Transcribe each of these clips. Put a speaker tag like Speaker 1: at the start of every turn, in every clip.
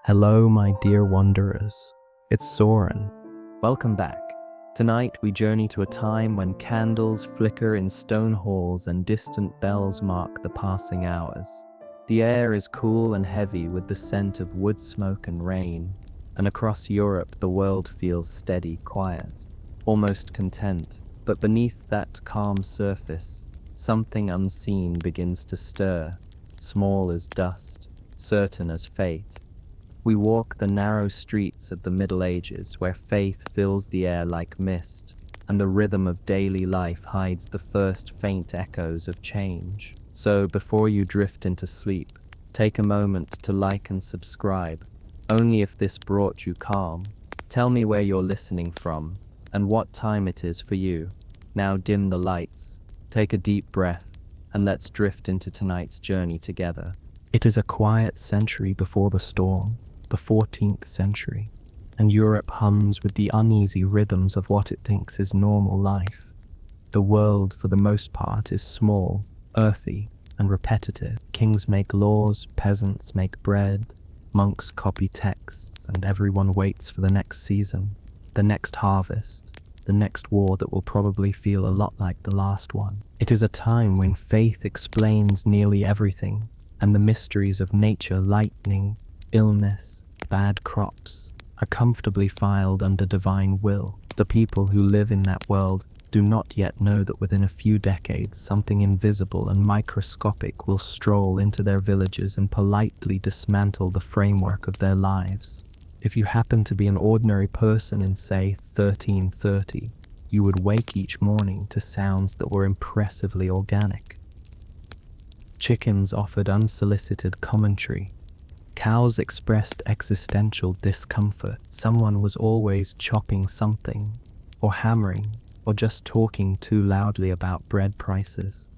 Speaker 1: Hello, my dear wanderers. It's Soren. Welcome back. Tonight we journey to a time when candles flicker in stone halls and distant bells mark the passing hours. The air is cool and heavy with the scent of wood smoke and rain, and across Europe the world feels steady, quiet, almost content. But beneath that calm surface, something unseen begins to stir, small as dust, certain as fate. We walk the narrow streets of the Middle Ages where faith fills the air like mist, and the rhythm of daily life hides the first faint echoes of change. So before you drift into sleep, take a moment to like and subscribe, only if this brought you calm. Tell me where you're listening from, and what time it is for you. Now dim the lights, take a deep breath, and let's drift into tonight's journey together. It is a quiet century before the storm. The 14th century, and Europe hums with the uneasy rhythms of what it thinks is normal life. The world, for the most part, is small, earthy, and repetitive. Kings make laws, peasants make bread, monks copy texts, and everyone waits for the next season, the next harvest, the next war that will probably feel a lot like the last one. It is a time when faith explains nearly everything, and the mysteries of nature, lightning, illness, bad crops, are comfortably filed under divine will. The people who live in that world do not yet know that within a few decades something invisible and microscopic will stroll into their villages and politely dismantle the framework of their lives. If you happen to be an ordinary person in, say, 1330, you would wake each morning to sounds that were impressively organic. Chickens offered unsolicited commentary. Cows expressed existential discomfort. Someone was always chopping something, or hammering, or just talking too loudly about bread prices.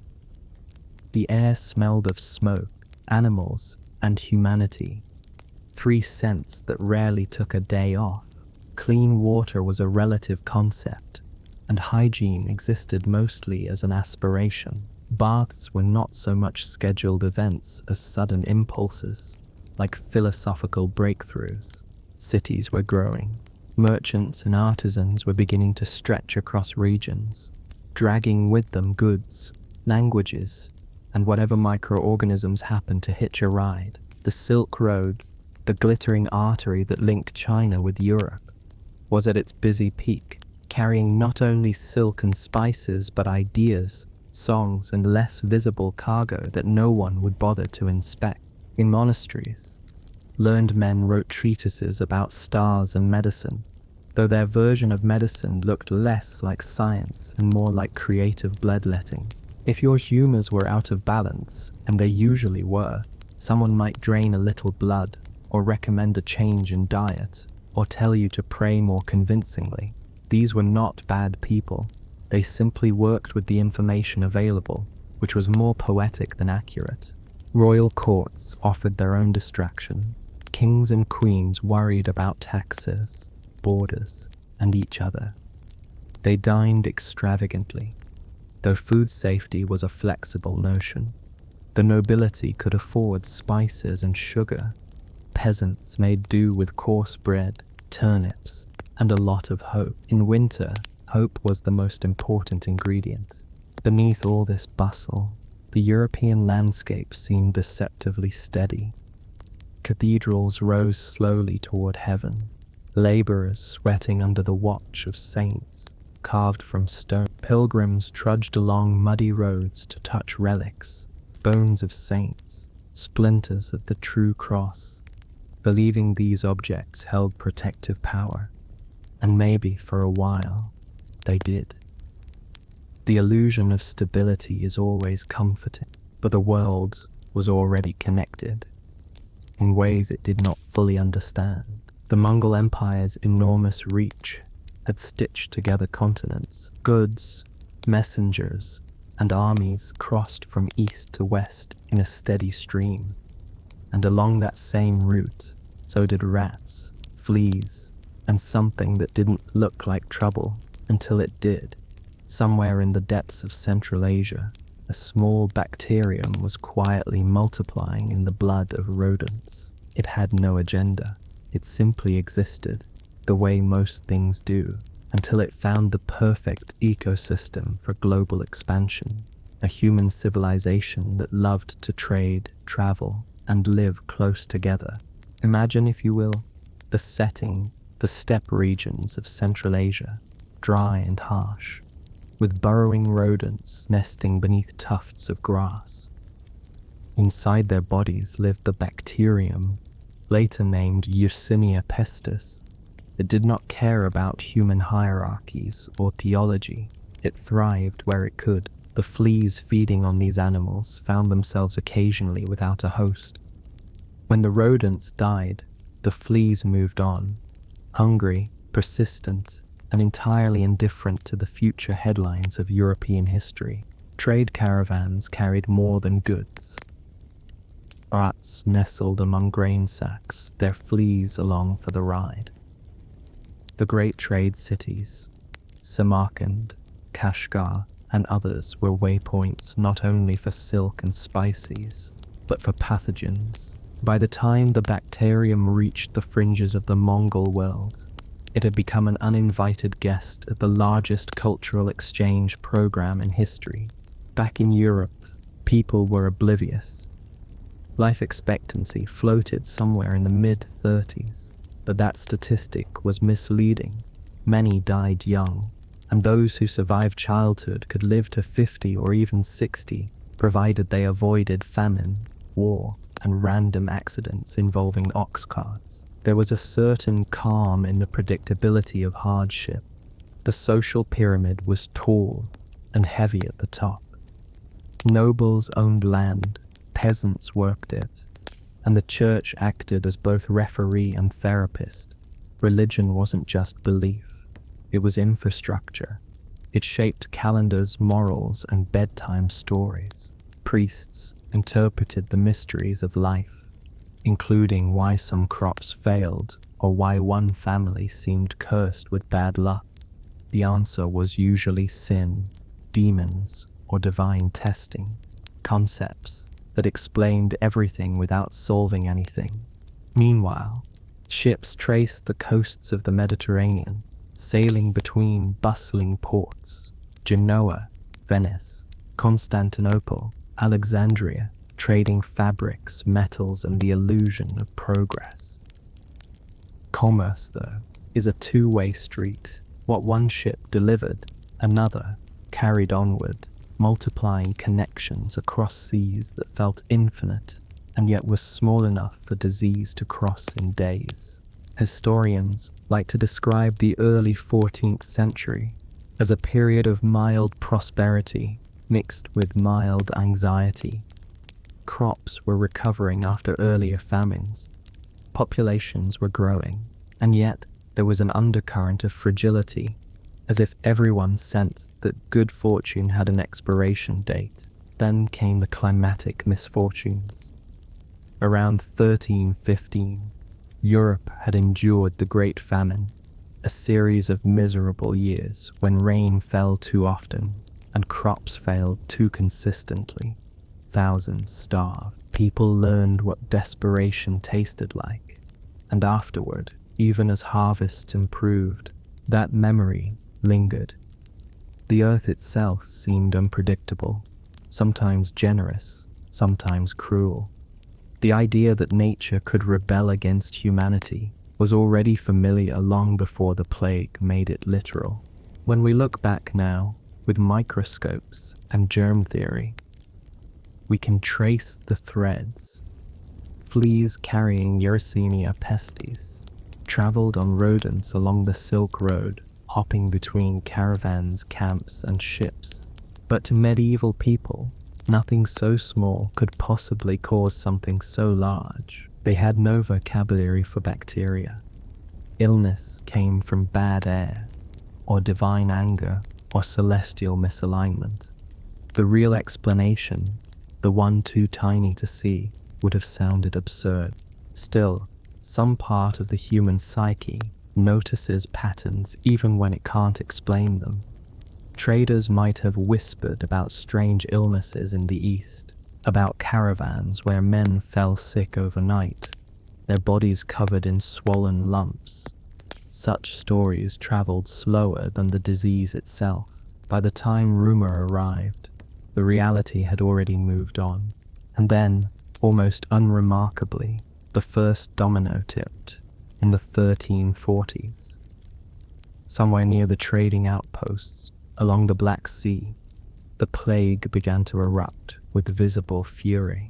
Speaker 1: The air smelled of smoke, animals, and humanity. Three scents that rarely took a day off. Clean water was a relative concept, and hygiene existed mostly as an aspiration. Baths were not so much scheduled events as sudden impulses. Like philosophical breakthroughs, cities were growing. Merchants and artisans were beginning to stretch across regions, dragging with them goods, languages, and whatever microorganisms happened to hitch a ride. The Silk Road, the glittering artery that linked China with Europe, was at its busy peak, carrying not only silk and spices but ideas, songs, and less visible cargo that no one would bother to inspect. In monasteries, learned men wrote treatises about stars and medicine, though their version of medicine looked less like science and more like creative bloodletting. If your humors were out of balance, and they usually were, someone might drain a little blood, or recommend a change in diet, or tell you to pray more convincingly. These were not bad people. They simply worked with the information available, which was more poetic than accurate. Royal courts offered their own distraction. Kings and queens worried about taxes, borders, and each other. They dined extravagantly, though food safety was a flexible notion. The nobility could afford spices and sugar. Peasants made do with coarse bread, turnips, and a lot of hope. In winter, hope was the most important ingredient. Beneath all this bustle, the European landscape seemed deceptively steady. Cathedrals rose slowly toward heaven, laborers sweating under the watch of saints carved from stone. Pilgrims trudged along muddy roads to touch relics, bones of saints, splinters of the true cross, believing these objects held protective power, and maybe for a while they did. The illusion of stability is always comforting, but the world was already connected in ways it did not fully understand. The Mongol Empire's enormous reach had stitched together continents. Goods, messengers, and armies crossed from east to west in a steady stream, and along that same route, so did rats, fleas, and something that didn't look like trouble until it did. Somewhere in the depths of Central Asia, a small bacterium was quietly multiplying in the blood of rodents. It had no agenda. It simply existed, the way most things do, until it found the perfect ecosystem for global expansion, a human civilization that loved to trade, travel, and live close together. Imagine, if you will, the setting, the steppe regions of Central Asia, dry and harsh, with burrowing rodents nesting beneath tufts of grass. Inside their bodies lived the bacterium, later named Yersinia pestis. It did not care about human hierarchies or theology. It thrived where it could. The fleas feeding on these animals found themselves occasionally without a host. When the rodents died, the fleas moved on, hungry, persistent, and entirely indifferent to the future headlines of European history. Trade caravans carried more than goods. Rats nestled among grain sacks, their fleas along for the ride. The great trade cities, Samarkand, Kashgar, and others, were waypoints not only for silk and spices, but for pathogens. By the time the bacterium reached the fringes of the Mongol world, it had become an uninvited guest at the largest cultural exchange program in history. Back in Europe, people were oblivious. Life expectancy floated somewhere in the mid-30s, but that statistic was misleading. Many died young, and those who survived childhood could live to 50 or even 60, provided they avoided famine, war, and random accidents involving ox carts. There was a certain calm in the predictability of hardship. The social pyramid was tall and heavy at the top. Nobles owned land, peasants worked it, and the church acted as both referee and therapist. Religion wasn't just belief, it was infrastructure. It shaped calendars, morals, and bedtime stories. Priests interpreted the mysteries of life, including why some crops failed or why one family seemed cursed with bad luck. The answer was usually sin, demons, or divine testing, concepts that explained everything without solving anything. Meanwhile, ships traced the coasts of the Mediterranean, sailing between bustling ports: Genoa, Venice, Constantinople, Alexandria, trading fabrics, metals, and the illusion of progress. Commerce, though, is a two-way street. What one ship delivered, another carried onward, multiplying connections across seas that felt infinite and yet were small enough for disease to cross in days. Historians like to describe the early 14th century as a period of mild prosperity mixed with mild anxiety. Crops were recovering after earlier famines. Populations were growing, and yet there was an undercurrent of fragility, as if everyone sensed that good fortune had an expiration date. Then came the climatic misfortunes. Around 1315, Europe had endured the Great Famine, a series of miserable years when rain fell too often and crops failed too consistently. Thousands starved. People learned what desperation tasted like, and afterward, even as harvests improved, that memory lingered. The earth itself seemed unpredictable, sometimes generous, sometimes cruel. The idea that nature could rebel against humanity was already familiar long before the plague made it literal. When we look back now, with microscopes and germ theory, we can trace the threads. Fleas carrying Yersinia pestis traveled on rodents along the Silk Road, hopping between caravans, camps, and ships. But to medieval people, nothing so small could possibly cause something so large. They had no vocabulary for bacteria. Illness came from bad air, or divine anger, or celestial misalignment. The real explanation, the one too tiny to see, would have sounded absurd. Still, some part of the human psyche notices patterns even when it can't explain them. Traders might have whispered about strange illnesses in the East, about caravans where men fell sick overnight, their bodies covered in swollen lumps. Such stories traveled slower than the disease itself. By the time rumor arrived, the reality had already moved on. And then, almost unremarkably, the first domino tipped in the 1340s. Somewhere near the trading outposts along the Black Sea, the plague began to erupt with visible fury.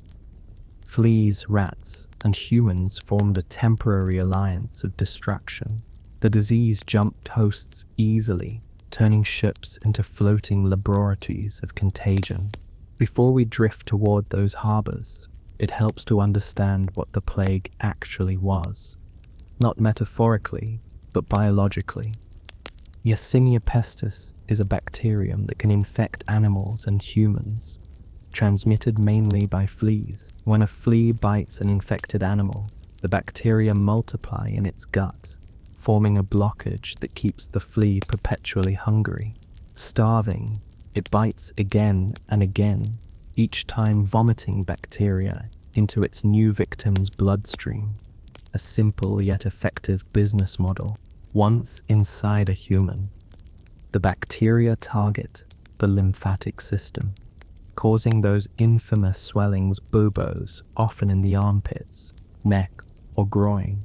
Speaker 1: Fleas, rats, and humans formed a temporary alliance of destruction. The disease jumped hosts easily, turning ships into floating laboratories of contagion. Before we drift toward those harbors, it helps to understand what the plague actually was. Not metaphorically, but biologically. Yersinia pestis is a bacterium that can infect animals and humans, transmitted mainly by fleas. When a flea bites an infected animal, the bacteria multiply in its gut, forming a blockage that keeps the flea perpetually hungry. Starving, it bites again and again, each time vomiting bacteria into its new victim's bloodstream. A simple yet effective business model. Once inside a human, the bacteria target the lymphatic system, causing those infamous swellings, buboes, often in the armpits, neck, or groin.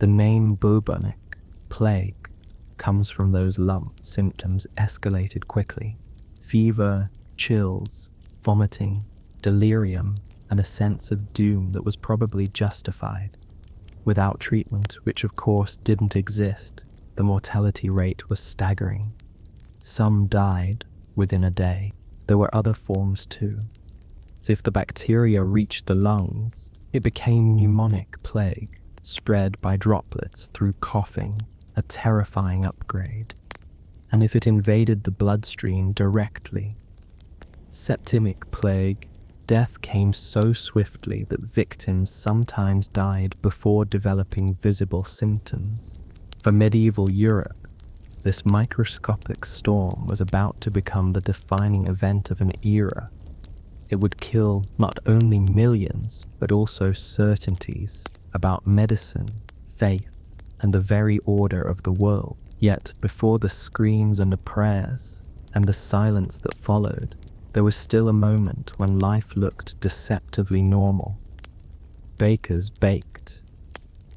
Speaker 1: The name bubonic plague comes from those lump symptoms escalated quickly. Fever, chills, vomiting, delirium, and a sense of doom that was probably justified. Without treatment, which of course didn't exist, the mortality rate was staggering. Some died within a day. There were other forms too. As if the bacteria reached the lungs, it became pneumonic plague, spread by droplets through coughing, a terrifying upgrade. And if it invaded the bloodstream directly, septicemic plague, death came so swiftly that victims sometimes died before developing visible symptoms. For medieval Europe, this microscopic storm was about to become the defining event of an era. It would kill not only millions, but also certainties about medicine, faith, and the very order of the world. Yet, before the screams and the prayers, and the silence that followed, there was still a moment when life looked deceptively normal. Bakers baked,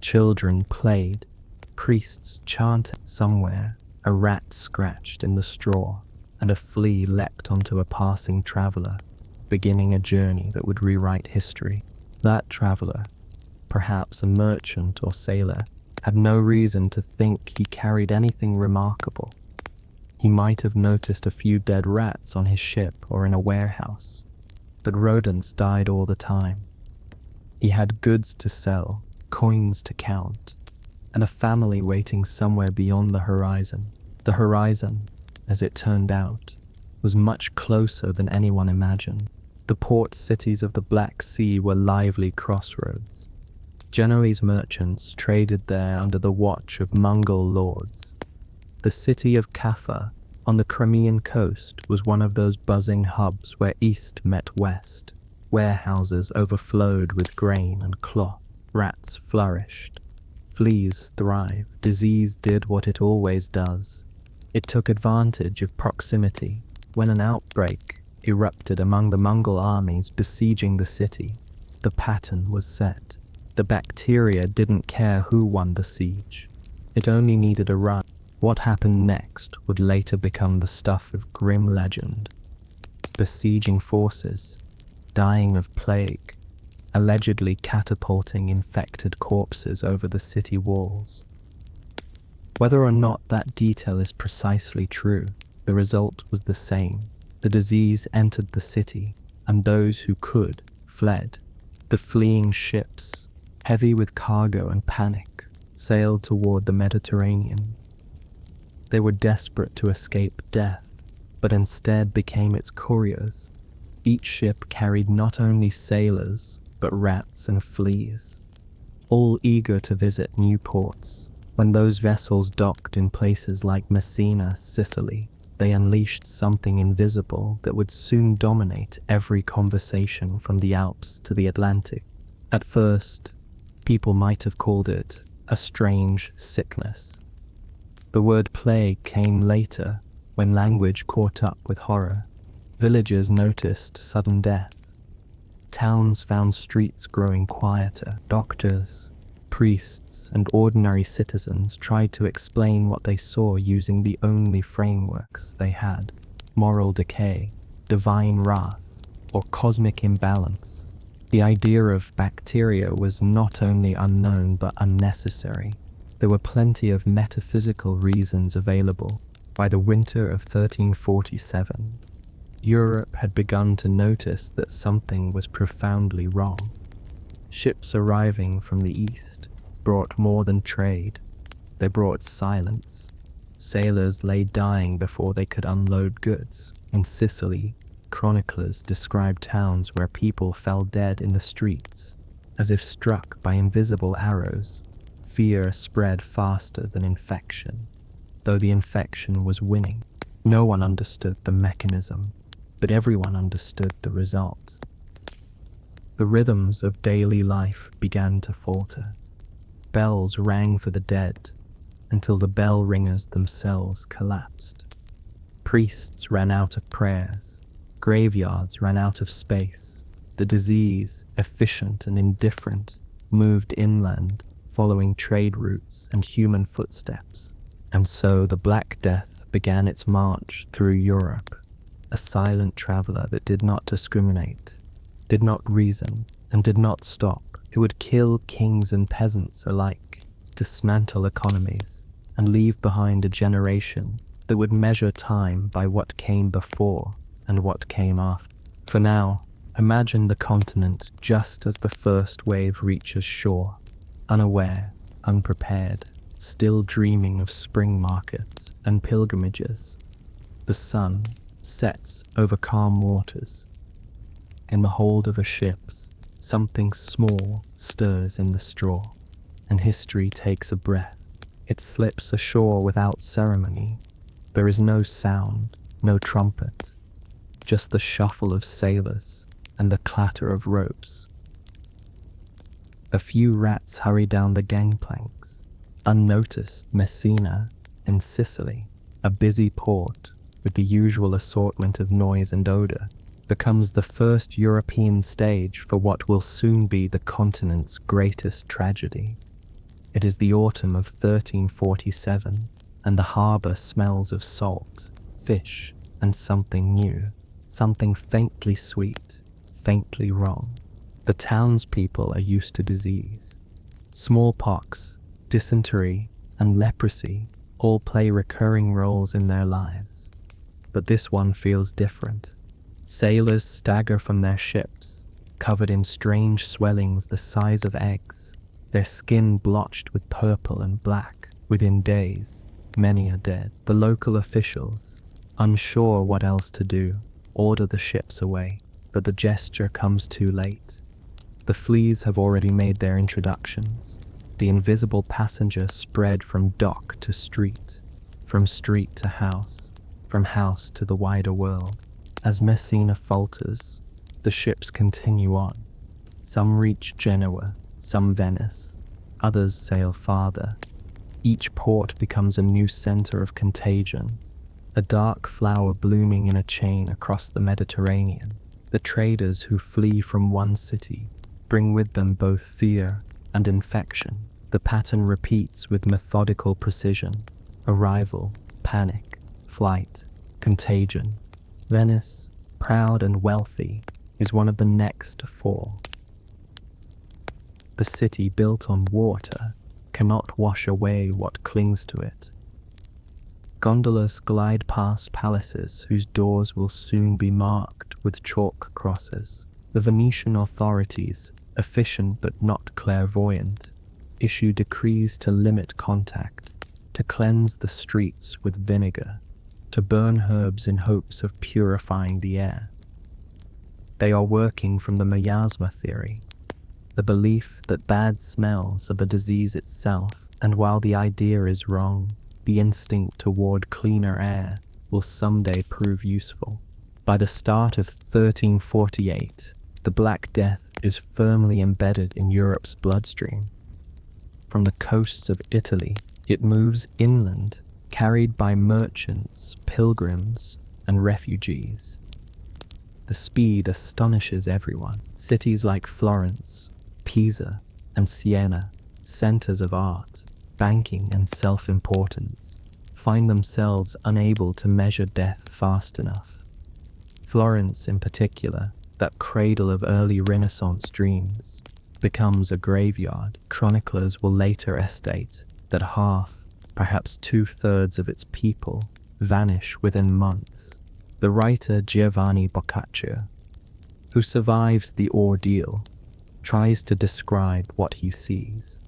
Speaker 1: children played, priests chanted. Somewhere, a rat scratched in the straw, and a flea leapt onto a passing traveler, beginning a journey that would rewrite history. That traveler, perhaps a merchant or sailor, had no reason to think he carried anything remarkable. He might have noticed a few dead rats on his ship or in a warehouse, but rodents died all the time. He had goods to sell, coins to count, and a family waiting somewhere beyond the horizon. The horizon, as it turned out, was much closer than anyone imagined. The port cities of the Black Sea were lively crossroads. Genoese merchants traded there under the watch of Mongol lords. The city of Caffa on the Crimean coast was one of those buzzing hubs where east met west. Warehouses overflowed with grain and cloth. Rats flourished. Fleas thrived. Disease did what it always does. It took advantage of proximity. When an outbreak erupted among the Mongol armies besieging the city, the pattern was set. The bacteria didn't care who won the siege. It only needed a run. What happened next would later become the stuff of grim legend. Besieging forces, dying of plague, allegedly catapulting infected corpses over the city walls. Whether or not that detail is precisely true, the result was the same. The disease entered the city, and those who could fled. The fleeing ships, heavy with cargo and panic, sailed toward the Mediterranean. They were desperate to escape death, but instead became its couriers. Each ship carried not only sailors, but rats and fleas, all eager to visit new ports. When those vessels docked in places like Messina, Sicily, they unleashed something invisible that would soon dominate every conversation from the Alps to the Atlantic. At first, People might have called it a strange sickness. The word plague came later, when language caught up with horror. Villagers noticed sudden death. Towns found streets growing quieter. Doctors, priests, and ordinary citizens tried to explain what they saw using the only frameworks they had: moral decay, divine wrath, or cosmic imbalance. The idea of bacteria was not only unknown but unnecessary. There were plenty of metaphysical reasons available. By the winter of 1347, Europe had begun to notice that something was profoundly wrong. Ships arriving from the east brought more than trade. They brought silence. Sailors lay dying before they could unload goods. In Sicily, chroniclers described towns where people fell dead in the streets, as if struck by invisible arrows. Fear spread faster than infection, though the infection was winning. No one understood the mechanism, but everyone understood the result. The rhythms of daily life began to falter. Bells rang for the dead, until the bell ringers themselves collapsed. Priests ran out of prayers. Graveyards ran out of space. The disease, efficient and indifferent, moved inland, following trade routes and human footsteps. And so the Black Death began its march through Europe, a silent traveler that did not discriminate, did not reason, and did not stop. It would kill kings and peasants alike, dismantle economies, and leave behind a generation that would measure time by what came before and what came after. For now, imagine the continent just as the first wave reaches shore, unaware, unprepared, still dreaming of spring markets and pilgrimages. The sun sets over calm waters. In the hold of a ship's, something small stirs in the straw, and history takes a breath. It slips ashore without ceremony. There is no sound, no trumpet, just the shuffle of sailors and the clatter of ropes. A few rats hurry down the gangplanks. Unnoticed, Messina, in Sicily, a busy port with the usual assortment of noise and odor, becomes the first European stage for what will soon be the continent's greatest tragedy. It is the autumn of 1347, and the harbor smells of salt, fish, and something new, something faintly sweet, faintly wrong. The townspeople are used to disease. Smallpox, dysentery, and leprosy all play recurring roles in their lives. But this one feels different. Sailors stagger from their ships, covered in strange swellings the size of eggs, their skin blotched with purple and black. Within days, many are dead. The local officials, unsure what else to do, order the ships away, but the gesture comes too late. The fleas have already made their introductions. The invisible passenger spread from dock to street, from street to house, from house to the wider world. As Messina falters, the ships continue on. Some reach Genoa, some Venice, others sail farther. Each port becomes a new center of contagion, a dark flower blooming in a chain across the Mediterranean. The traders who flee from one city bring with them both fear and infection. The pattern repeats with methodical precision: arrival, panic, flight, contagion. Venice, proud and wealthy, is one of the next to fall. The city built on water cannot wash away what clings to it. Gondolas glide past palaces whose doors will soon be marked with chalk crosses. The Venetian authorities, efficient but not clairvoyant, issue decrees to limit contact, to cleanse the streets with vinegar, to burn herbs in hopes of purifying the air. They are working from the miasma theory, the belief that bad smells are the disease itself, and while the idea is wrong, the instinct toward cleaner air will someday prove useful. By the start of 1348, the Black Death is firmly embedded in Europe's bloodstream. From the coasts of Italy, it moves inland, carried by merchants, pilgrims, and refugees. The speed astonishes everyone. Cities like Florence, Pisa, and Siena, centers of art, banking, and self-importance, find themselves unable to measure death fast enough. Florence, in particular, that cradle of early Renaissance dreams, becomes a graveyard. Chroniclers will later estate that half, perhaps 2/3 of its people vanish within months. The writer Giovanni Boccaccio, who survives the ordeal, tries to describe what he sees.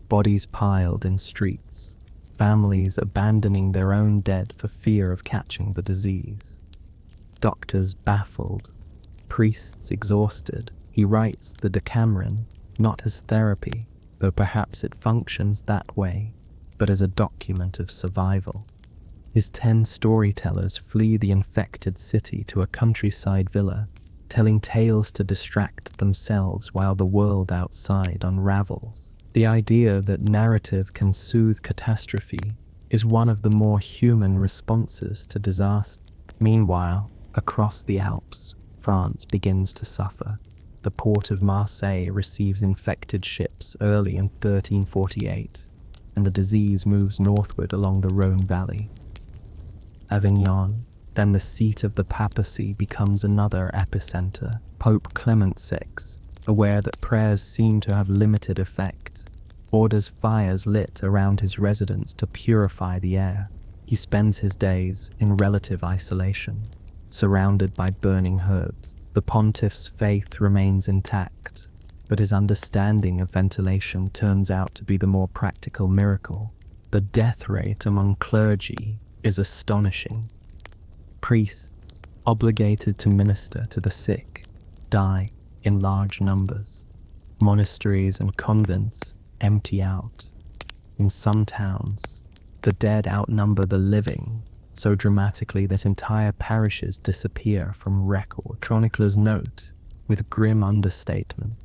Speaker 1: Bodies piled in streets, families abandoning their own dead for fear of catching the disease. Doctors baffled, priests exhausted. He writes the Decameron not as therapy, though perhaps it functions that way, but as a document of survival. His 10 storytellers flee the infected city to a countryside villa, telling tales to distract themselves while the world outside unravels. The idea that narrative can soothe catastrophe is one of the more human responses to disaster. Meanwhile, across the Alps, France begins to suffer. The port of Marseille receives infected ships early in 1348, and the disease moves northward along the Rhone Valley. Avignon, then the seat of the papacy, becomes another epicenter. Pope Clement VI, aware that prayers seem to have limited effect, orders fires lit around his residence to purify the air. He spends his days in relative isolation, surrounded by burning herbs. The pontiff's faith remains intact, but his understanding of ventilation turns out to be the more practical miracle. The death rate among clergy is astonishing. Priests, obligated to minister to the sick, die in large numbers. Monasteries and convents empty out. In some towns, the dead outnumber the living so dramatically that entire parishes disappear from record. Chroniclers note, with grim understatement,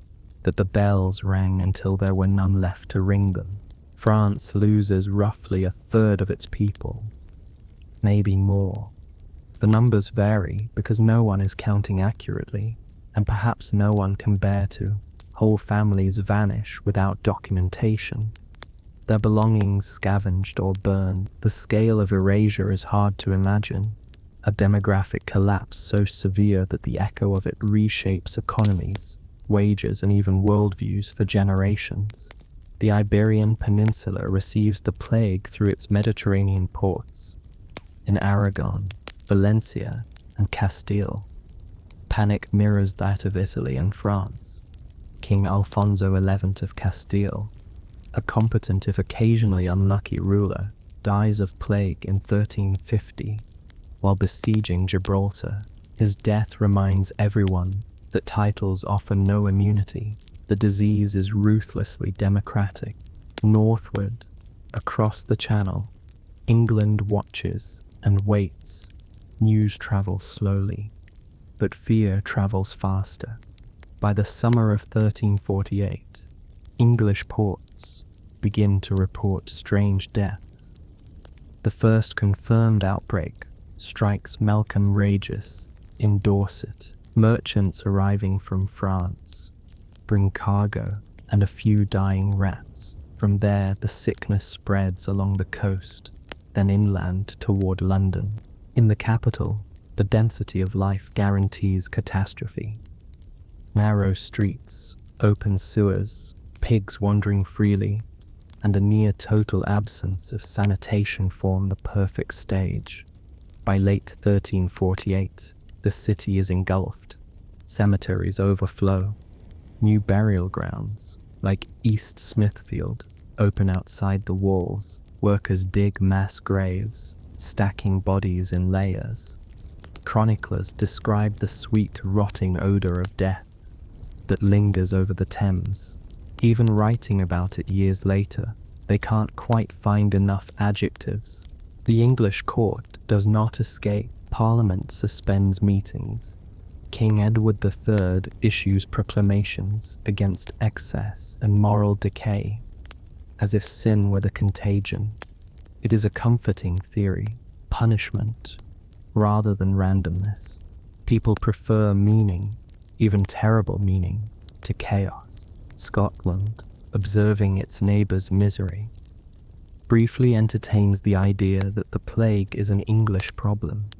Speaker 1: that the bells rang until there were none left to ring them. France loses roughly 1/3 of its people, maybe more. The numbers vary because no one is counting accurately, and perhaps no one can bear to. Whole families vanish without documentation, their belongings scavenged or burned. The scale of erasure is hard to imagine, a demographic collapse so severe that the echo of it reshapes economies, wages, and even worldviews for generations. The Iberian Peninsula receives the plague through its Mediterranean ports. In Aragon, Valencia, and Castile, panic mirrors that of Italy and France. King Alfonso XI of Castile, a competent if occasionally unlucky ruler, dies of plague in 1350 while besieging Gibraltar. His death reminds everyone that titles offer no immunity. The disease is ruthlessly democratic. Northward, across the Channel, England watches and waits. News travels slowly, but fear travels faster. By the summer of 1348, English ports begin to report strange deaths. The first confirmed outbreak strikes Melcombe Regis in Dorset. Merchants arriving from France bring cargo and a few dying rats. From there, the sickness spreads along the coast, then inland toward London. In the capital, the density of life guarantees catastrophe. Narrow streets, open sewers, pigs wandering freely, and a near-total absence of sanitation form the perfect stage. By late 1348, the city is engulfed. Cemeteries overflow. New burial grounds, like East Smithfield, open outside the walls. Workers dig mass graves, stacking bodies in layers. Chroniclers describe the sweet, rotting odor of death that lingers over the Thames. Even writing about it years later, they can't quite find enough adjectives. The English court does not escape. Parliament suspends meetings. King Edward III issues proclamations against excess and moral decay. as if sin were the contagion. It is a comforting theory, punishment, rather than randomness. People prefer meaning, even terrible meaning, to chaos. Scotland, observing its neighbour's misery, briefly entertains the idea that the plague is an English problem,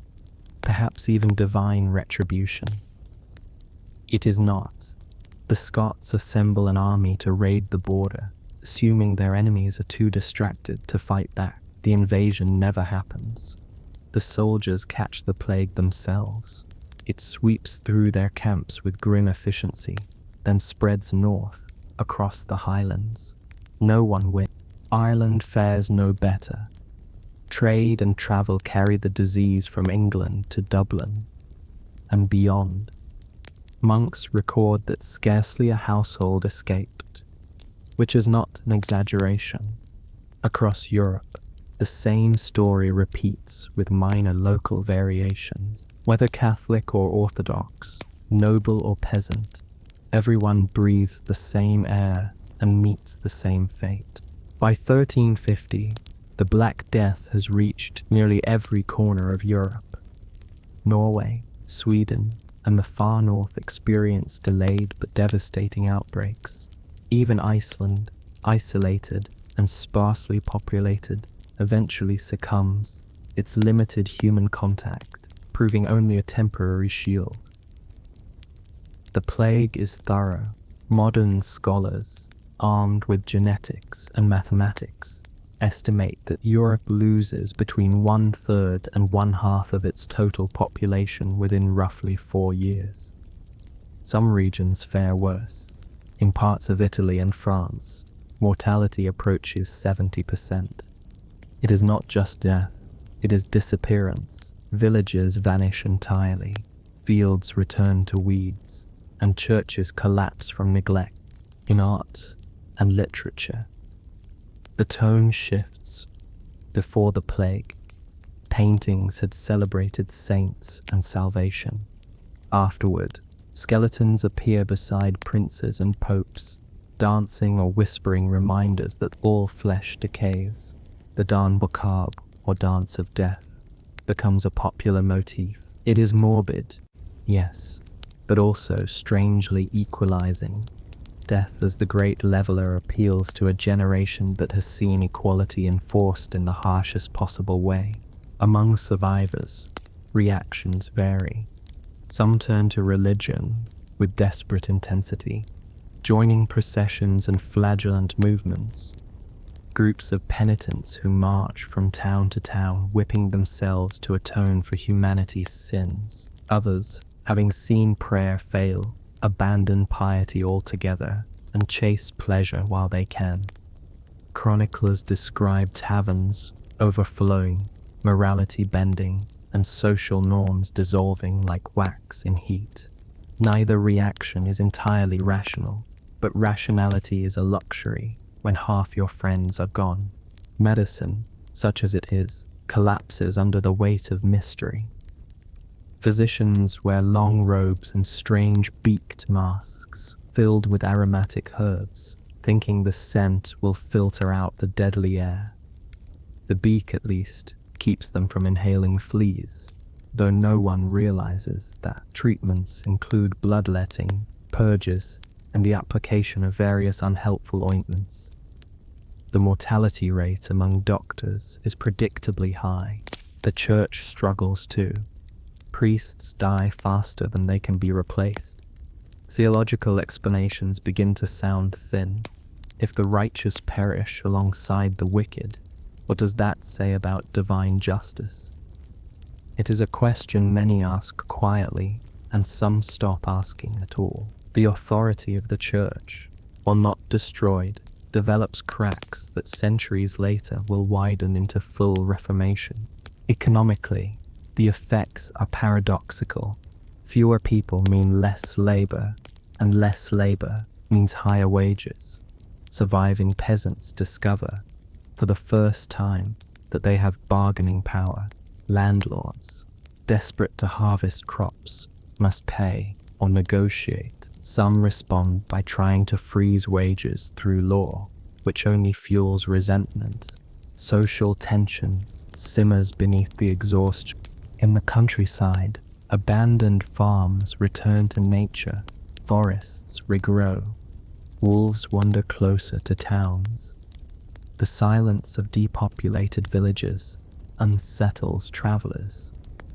Speaker 1: perhaps even divine retribution. It is not. The Scots assemble an army to raid the border, assuming their enemies are too distracted to fight back. The invasion never happens. The soldiers catch the plague themselves. It sweeps through their camps with grim efficiency, then spreads north, across the Highlands. No one wins. Ireland fares no better. Trade and travel carry the disease from England to Dublin and beyond. Monks record that scarcely a household escaped, which is not an exaggeration. Across Europe, the same story repeats with minor local variations. Whether Catholic or Orthodox, noble or peasant, everyone breathes the same air and meets the same fate. By 1350, the Black Death has reached nearly every corner of Europe. Norway, Sweden, and the far north experience delayed but devastating outbreaks. Even Iceland, isolated and sparsely populated, eventually succumbs, its limited human contact proving only a temporary shield. The plague is thorough. Modern scholars, armed with genetics and mathematics, estimate that Europe loses between 1/3 and 1/2 of its total population within roughly 4 years. Some regions fare worse. In parts of Italy and France, mortality approaches 70%. It is not just death, it is disappearance. Villages vanish entirely, fields return to weeds, and churches collapse from neglect. In art and literature, the tone shifts. Before the plague, paintings had celebrated saints and salvation. Afterward, skeletons appear beside princes and popes, dancing or whispering reminders that all flesh decays. The dance macabre, or dance of death, becomes a popular motif. It is morbid, yes, but also strangely equalizing. Death as the great leveler appeals to a generation that has seen equality enforced in the harshest possible way. Among survivors, reactions vary. Some turn to religion with desperate intensity, joining processions and flagellant movements. Groups of penitents who march from town to town, whipping themselves to atone for humanity's sins. Others, having seen prayer fail, abandon piety altogether and chase pleasure while they can. Chroniclers describe taverns overflowing, morality bending, and social norms dissolving like wax in heat. Neither reaction is entirely rational, but rationality is a luxury when half your friends are gone. Medicine, such as it is, collapses under the weight of mystery. Physicians wear long robes and strange beaked masks filled with aromatic herbs, thinking the scent will filter out the deadly air. The beak, at least, keeps them from inhaling fleas, though no one realizes that treatments include bloodletting, purges, and the application of various unhelpful ointments. The mortality rate among doctors is predictably high. The church struggles too. Priests die faster than they can be replaced. Theological explanations begin to sound thin. If the righteous perish alongside the wicked, what does that say about divine justice? It is a question many ask quietly, and some stop asking at all. The authority of the church, while not destroyed, develops cracks that centuries later will widen into full reformation. Economically, the effects are paradoxical. Fewer people mean less labor, and less labor means higher wages. Surviving peasants discover, for the first time, that they have bargaining power. Landlords, desperate to harvest crops, must pay or negotiate. Some respond by trying to freeze wages through law. which only fuels resentment. Social tension simmers beneath the exhaustion. In the countryside, abandoned farms return to nature, forests regrow, wolves wander closer to towns. The silence of depopulated villages unsettles travelers.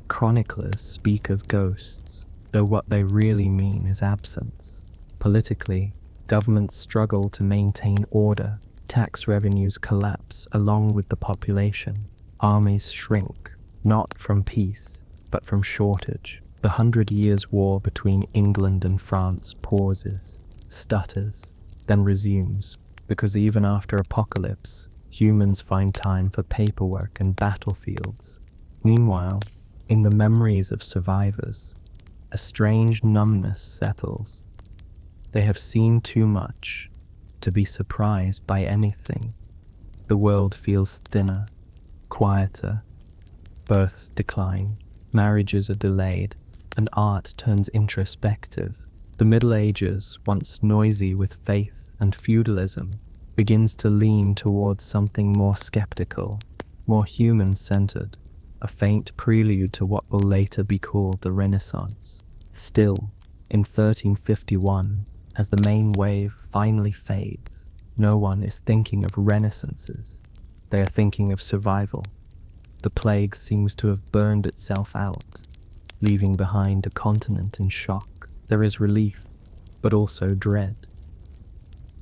Speaker 1: Chroniclers speak of ghosts, though what they really mean is absence. Politically, governments struggle to maintain order, tax revenues collapse along with the population, armies shrink, not from peace, but from shortage. The 100 Years' War between England and France pauses, stutters, then resumes, because even after apocalypse, humans find time for paperwork and battlefields. Meanwhile, in the memories of survivors, a strange numbness settles. They have seen too much to be surprised by anything. The world feels thinner, quieter, births decline, marriages are delayed, and art turns introspective. The Middle Ages, once noisy with faith and feudalism, begins to lean towards something more skeptical, more human-centered, a faint prelude to what will later be called the Renaissance. Still, in 1351, as the main wave finally fades, no one is thinking of renaissances. They are thinking of survival. The plague seems to have burned itself out, leaving behind a continent in shock. There is relief, but also dread.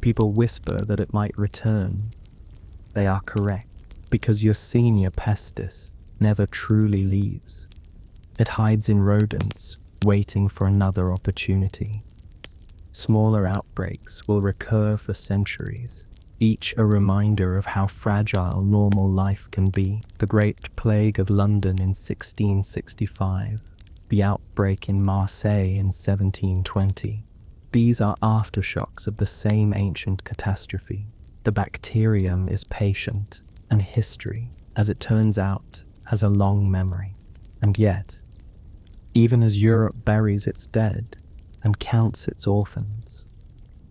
Speaker 1: People whisper that it might return. They are correct, because Yersinia pestis never truly leaves. It hides in rodents, waiting for another opportunity. Smaller outbreaks will recur for centuries, each a reminder of how fragile normal life can be. The Great Plague of London in 1665, the outbreak in Marseille in 1720. These are aftershocks of the same ancient catastrophe. The bacterium is patient, and history, as it turns out, has a long memory. And yet, even as Europe buries its dead and counts its orphans,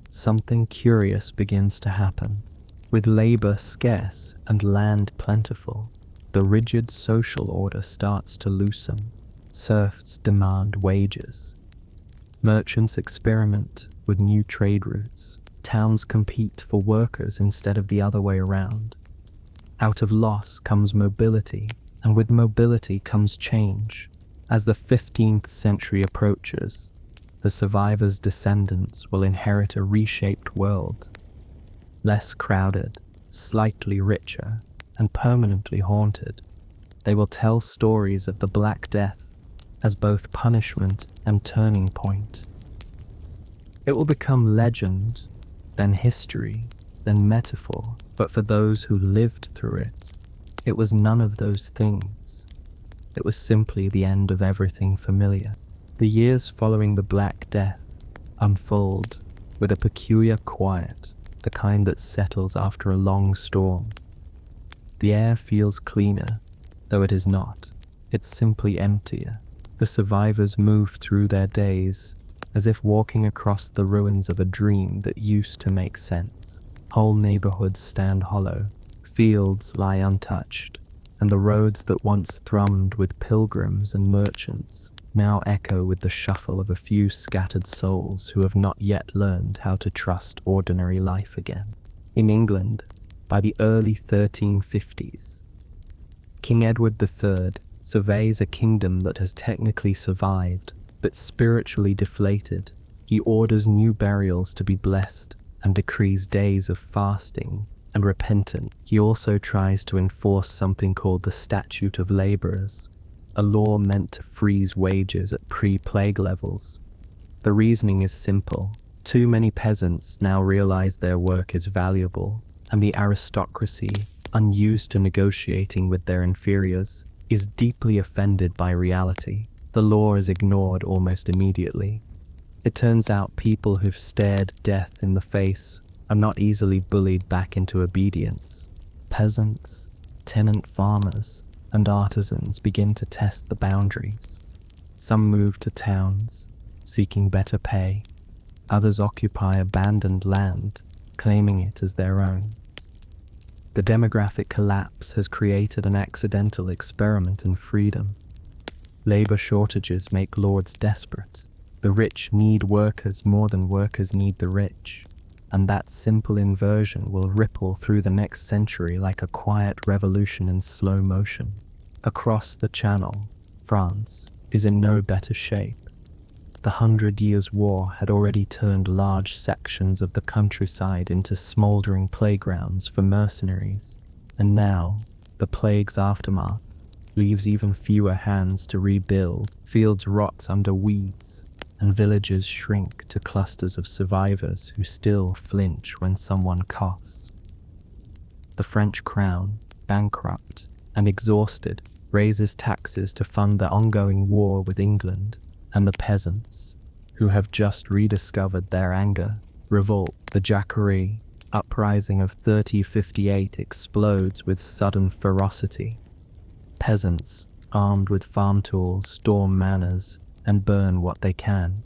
Speaker 1: something curious begins to happen. With labor scarce and land plentiful, the rigid social order starts to loosen. Serfs demand wages. Merchants experiment with new trade routes. Towns compete for workers instead of the other way around. Out of loss comes mobility, and with mobility comes change. As the 15th century approaches, the survivors' descendants will inherit a reshaped world, less crowded, slightly richer, and permanently haunted. They will tell stories of the Black Death as both punishment and turning point. It will become legend, then history, then metaphor, but for those who lived through it, it was none of those things. It was simply the end of everything familiar. The years following the Black Death unfold with a peculiar quiet, the kind that settles after a long storm. The air feels cleaner, though it is not. It's simply emptier. The survivors move through their days as if walking across the ruins of a dream that used to make sense. Whole neighborhoods stand hollow, fields lie untouched, and the roads that once thrummed with pilgrims and merchants now echo with the shuffle of a few scattered souls who have not yet learned how to trust ordinary life again. In England, by the early 1350s, King Edward III surveys a kingdom that has technically survived, but spiritually deflated. He orders new burials to be blessed and decrees days of fasting and repentance. He also tries to enforce something called the Statute of Laborers, a law meant to freeze wages at pre-plague levels. The reasoning is simple. Too many peasants now realize their work is valuable, and the aristocracy, unused to negotiating with their inferiors, is deeply offended by reality. The law is ignored almost immediately. It turns out people who've stared death in the face are not easily bullied back into obedience. Peasants, tenant farmers, and artisans begin to test the boundaries. Some move to towns, seeking better pay. Others occupy abandoned land, claiming it as their own. The demographic collapse has created an accidental experiment in freedom. Labor shortages make lords desperate. The rich need workers more than workers need the rich. And that simple inversion will ripple through the next century like a quiet revolution in slow motion. Across the Channel, France is in no better shape. The 100 Years' War had already turned large sections of the countryside into smouldering playgrounds for mercenaries, and now, the plague's aftermath leaves even fewer hands to rebuild. Fields rot under weeds, and villages shrink to clusters of survivors who still flinch when someone coughs. The French crown, bankrupt and exhausted, raises taxes to fund the ongoing war with England, and the peasants, who have just rediscovered their anger, revolt. The Jacquerie uprising of 3058 explodes with sudden ferocity. Peasants, armed with farm tools, storm manors and burn what they can.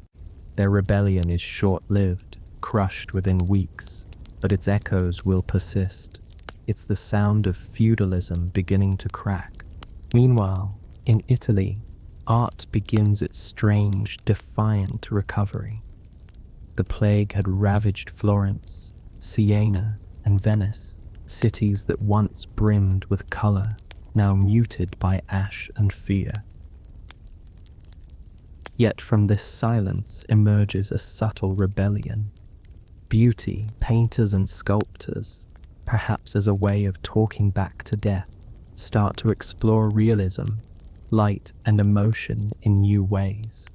Speaker 1: Their rebellion is short-lived, crushed within weeks, but its echoes will persist. It's the sound of feudalism beginning to crack. Meanwhile, in Italy, art begins its strange, defiant recovery. The plague had ravaged Florence, Siena, and Venice, cities that once brimmed with color, now muted by ash and fear. Yet from this silence emerges a subtle rebellion. Beauty, painters and sculptors, perhaps as a way of talking back to death, start to explore realism, light and emotion in new ways.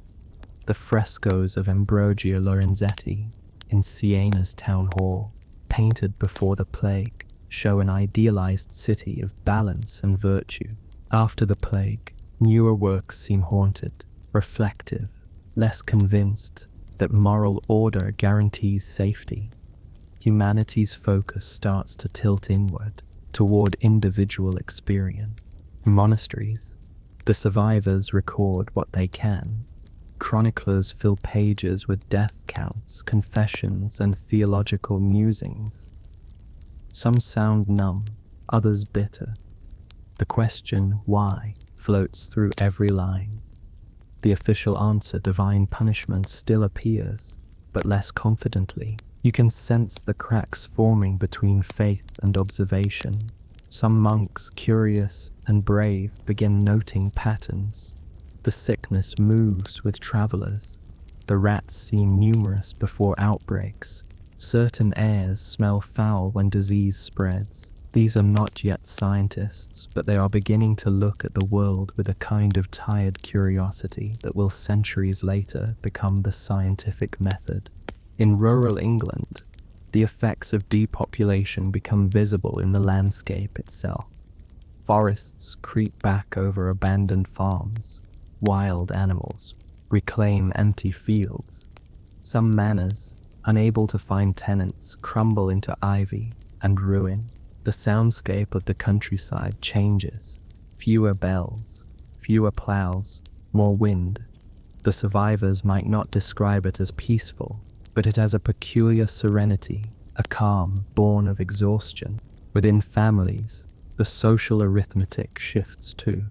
Speaker 1: The frescoes of Ambrogio Lorenzetti in Siena's town hall, painted before the plague, show an idealized city of balance and virtue. After the plague, newer works seem haunted, reflective, less convinced that moral order guarantees safety. Humanity's focus starts to tilt inward, toward individual experience. Monasteries, the survivors record what they can. Chroniclers fill pages with death counts, confessions, and theological musings. Some sound numb, others bitter. The question, why, floats through every line. The official answer, divine punishment, still appears, but less confidently. You can sense the cracks forming between faith and observation. Some monks, curious and brave, begin noting patterns. The sickness moves with travelers. The rats seem numerous before outbreaks. Certain airs smell foul when disease spreads. These are not yet scientists, but they are beginning to look at the world with a kind of tired curiosity that will centuries later become the scientific method. In rural England, the effects of depopulation become visible in the landscape itself. Forests creep back over abandoned farms. Wild animals reclaim empty fields. Some manors, unable to find tenants, crumble into ivy and ruin. The soundscape of the countryside changes. Fewer bells, fewer plows, more wind. The survivors might not describe it as peaceful, but it has a peculiar serenity, a calm born of exhaustion. Within families, the social arithmetic shifts too.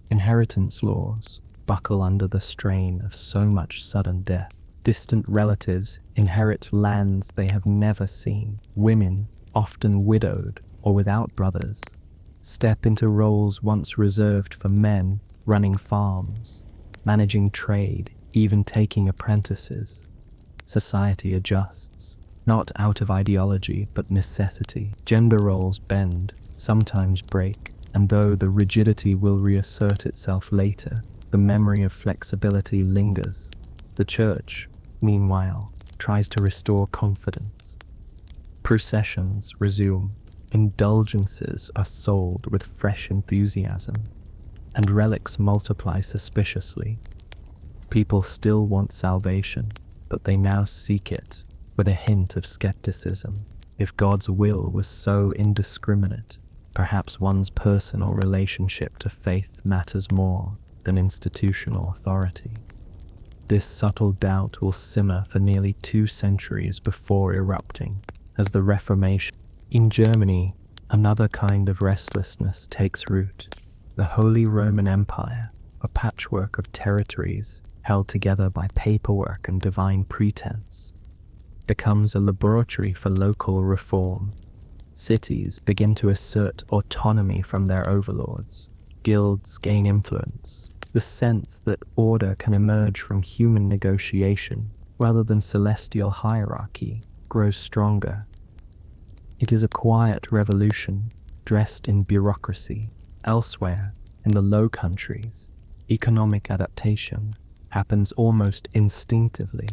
Speaker 1: Inheritance laws buckle under the strain of so much sudden death. Distant relatives inherit lands they have never seen. Women, often widowed or without brothers, step into roles once reserved for men, running farms, managing trade, even taking apprentices. Society adjusts, not out of ideology but necessity. Gender roles bend, sometimes break, and though the rigidity will reassert itself later, the memory of flexibility lingers. The church, meanwhile, tries to restore confidence. Processions resume, indulgences are sold with fresh enthusiasm, and relics multiply suspiciously. People still want salvation, but they now seek it with a hint of skepticism. If God's will was so indiscriminate, perhaps one's personal relationship to faith matters more than institutional authority. This subtle doubt will simmer for nearly 2 centuries before erupting as the Reformation. In Germany, Another kind of restlessness takes root. The Holy Roman Empire, a patchwork of territories held together by paperwork and divine pretense, becomes a laboratory for local reform. Cities begin to assert autonomy from their overlords. Guilds gain influence. The sense that order can emerge from human negotiation rather than celestial hierarchy grows stronger. It is a quiet revolution dressed in bureaucracy. Elsewhere, in the Low Countries, economic adaptation happens almost instinctively.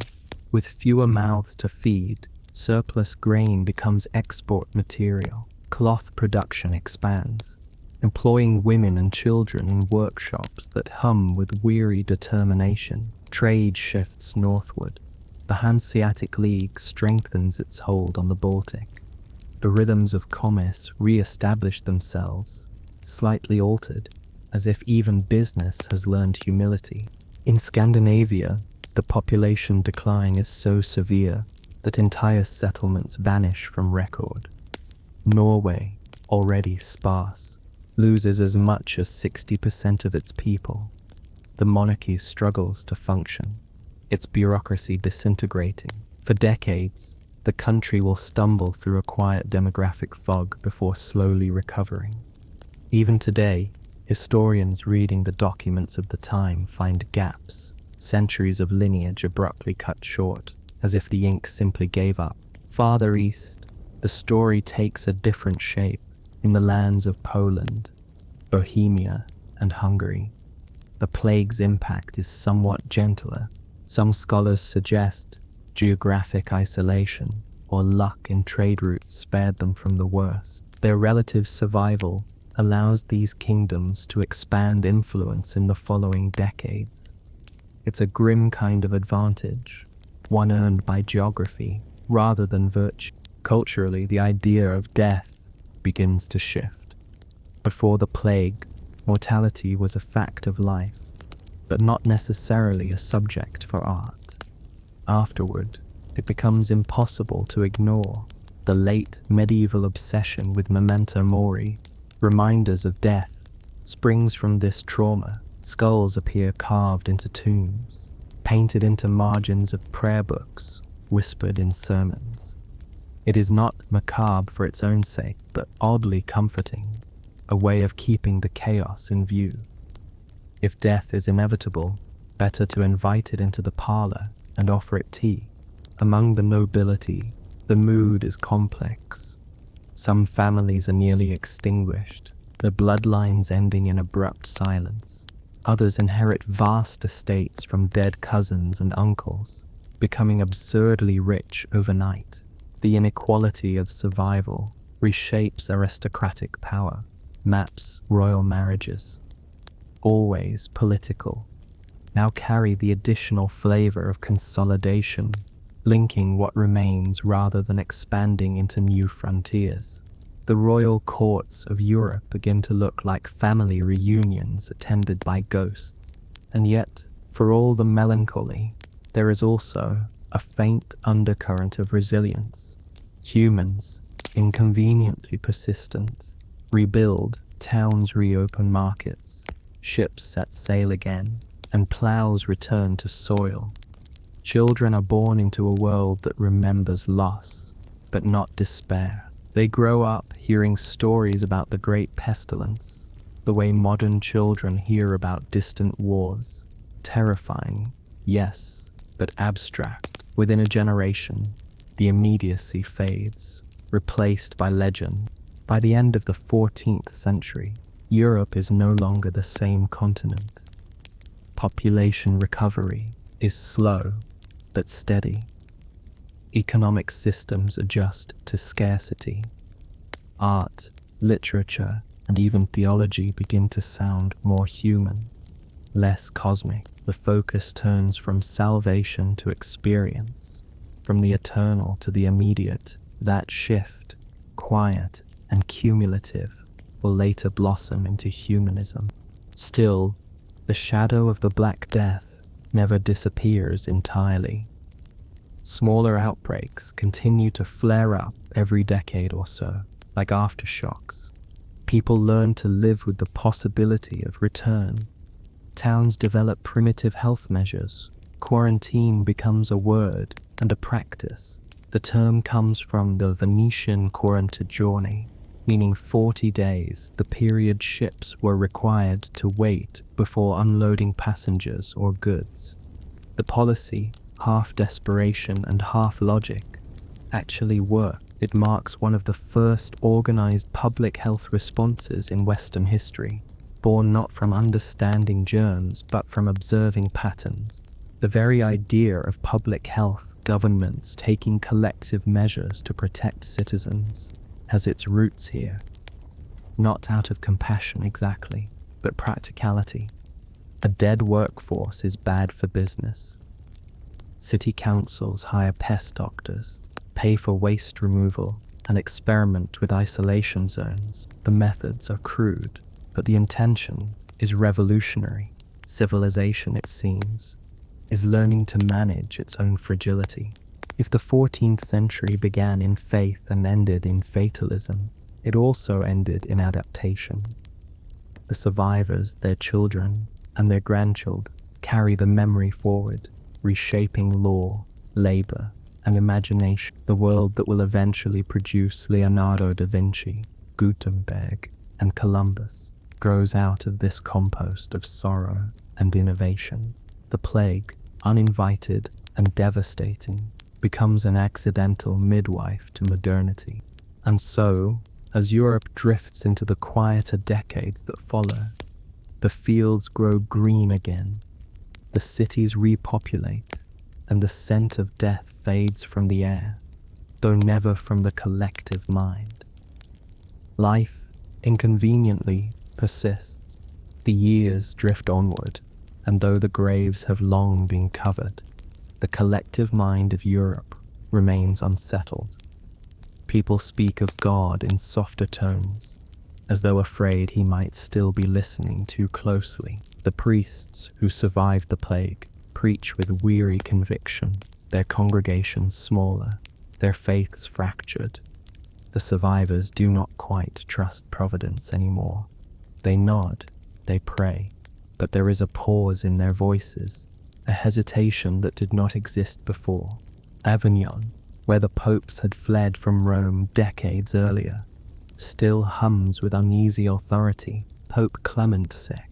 Speaker 1: With fewer mouths to feed, surplus grain becomes export material. Cloth production expands, employing women and children in workshops that hum with weary determination. Trade shifts northward. The Hanseatic League strengthens its hold on the Baltic. The rhythms of commerce re-establish themselves, slightly altered, as if even business has learned humility. In Scandinavia, the population decline is so severe that entire settlements vanish from record. Norway, already sparse, loses as much as 60% of its people. The monarchy struggles to function, its bureaucracy disintegrating. For decades, the country will stumble through a quiet demographic fog before slowly recovering. Even today, historians reading the documents of the time find gaps, centuries of lineage abruptly cut short, as if the ink simply gave up. Farther east, the story takes a different shape in the lands of Poland, Bohemia, and Hungary. The plague's impact is somewhat gentler. Some scholars suggest geographic isolation or luck in trade routes spared them from the worst. Their relative survival allows these kingdoms to expand influence in the following decades. It's a grim kind of advantage, one earned by geography rather than virtue. Culturally, the idea of death begins to shift. Before the plague, mortality was a fact of life, but not necessarily a subject for art. Afterward, it becomes impossible to ignore. The late medieval obsession with memento mori, reminders of death, springs from this trauma. Skulls appear carved into tombs, painted into margins of prayer books, whispered in sermons. It is not macabre for its own sake, but oddly comforting, a way of keeping the chaos in view. If death is inevitable, better to invite it into the parlor and offer it tea. Among the nobility, the mood is complex. Some families are nearly extinguished, their bloodlines ending in abrupt silence. Others inherit vast estates from dead cousins and uncles, becoming absurdly rich overnight. The inequality of survival reshapes aristocratic power, maps royal marriages. Always political, now carry the additional flavor of consolidation, linking what remains rather than expanding into new frontiers. The royal courts of Europe begin to look like family reunions attended by ghosts. And yet, for all the melancholy, there is also a faint undercurrent of resilience. Humans, inconveniently persistent, rebuild, towns reopen markets, ships set sail again, and plows return to soil. Children are born into a world that remembers loss, but not despair. They grow up hearing stories about the great pestilence, the way modern children hear about distant wars. Terrifying, yes, but abstract. Within a generation, the immediacy fades, replaced by legend. By the end of the 14th century, Europe is no longer the same continent. Population recovery is slow but steady. Economic systems adjust to scarcity. Art, literature, and even theology begin to sound more human, less cosmic. The focus turns from salvation to experience, from the eternal to the immediate. That shift, quiet and cumulative, will later blossom into humanism. Still, the shadow of the Black Death never disappears entirely. Smaller outbreaks continue to flare up every decade or so. like aftershocks. People learn to live with the possibility of return. Towns develop primitive health measures. Quarantine becomes a word and a practice. The term comes from the Venetian quaranta giorni, meaning 40 days, the period ships were required to wait before unloading passengers or goods. The policy, half desperation and half logic, actually worked. It marks one of the first organized public health responses in Western history, born not from understanding germs but from observing patterns. The very idea of public health, governments taking collective measures to protect citizens, has its roots here. Not out of compassion exactly, but practicality. A dead workforce is bad for business. City councils hire pest doctors, pay for waste removal, and experiment with isolation zones. The methods are crude, but the intention is revolutionary. Civilization, it seems, is learning to manage its own fragility. If the 14th century began in faith and ended in fatalism, it also ended in adaptation. The survivors, their children, and their grandchildren carry the memory forward, reshaping law, labor, and imagination. The world that will eventually produce Leonardo da Vinci, Gutenberg, and Columbus grows out of this compost of sorrow and innovation. The plague, uninvited and devastating, becomes an accidental midwife to modernity. And so, as Europe drifts into the quieter decades that follow, the fields grow green again, the cities repopulate, and the scent of death fades from the air, though never from the collective mind. Life, inconveniently, persists. The years drift onward, and though the graves have long been covered, the collective mind of Europe remains unsettled. People speak of God in softer tones, as though afraid he might still be listening too closely. The priests who survived the plague preach with weary conviction, their congregations smaller, their faiths fractured. The survivors do not quite trust Providence anymore. They nod, they pray, but there is a pause in their voices, a hesitation that did not exist before. Avignon, where the popes had fled from Rome decades earlier, still hums with uneasy authority. Pope Clement VI,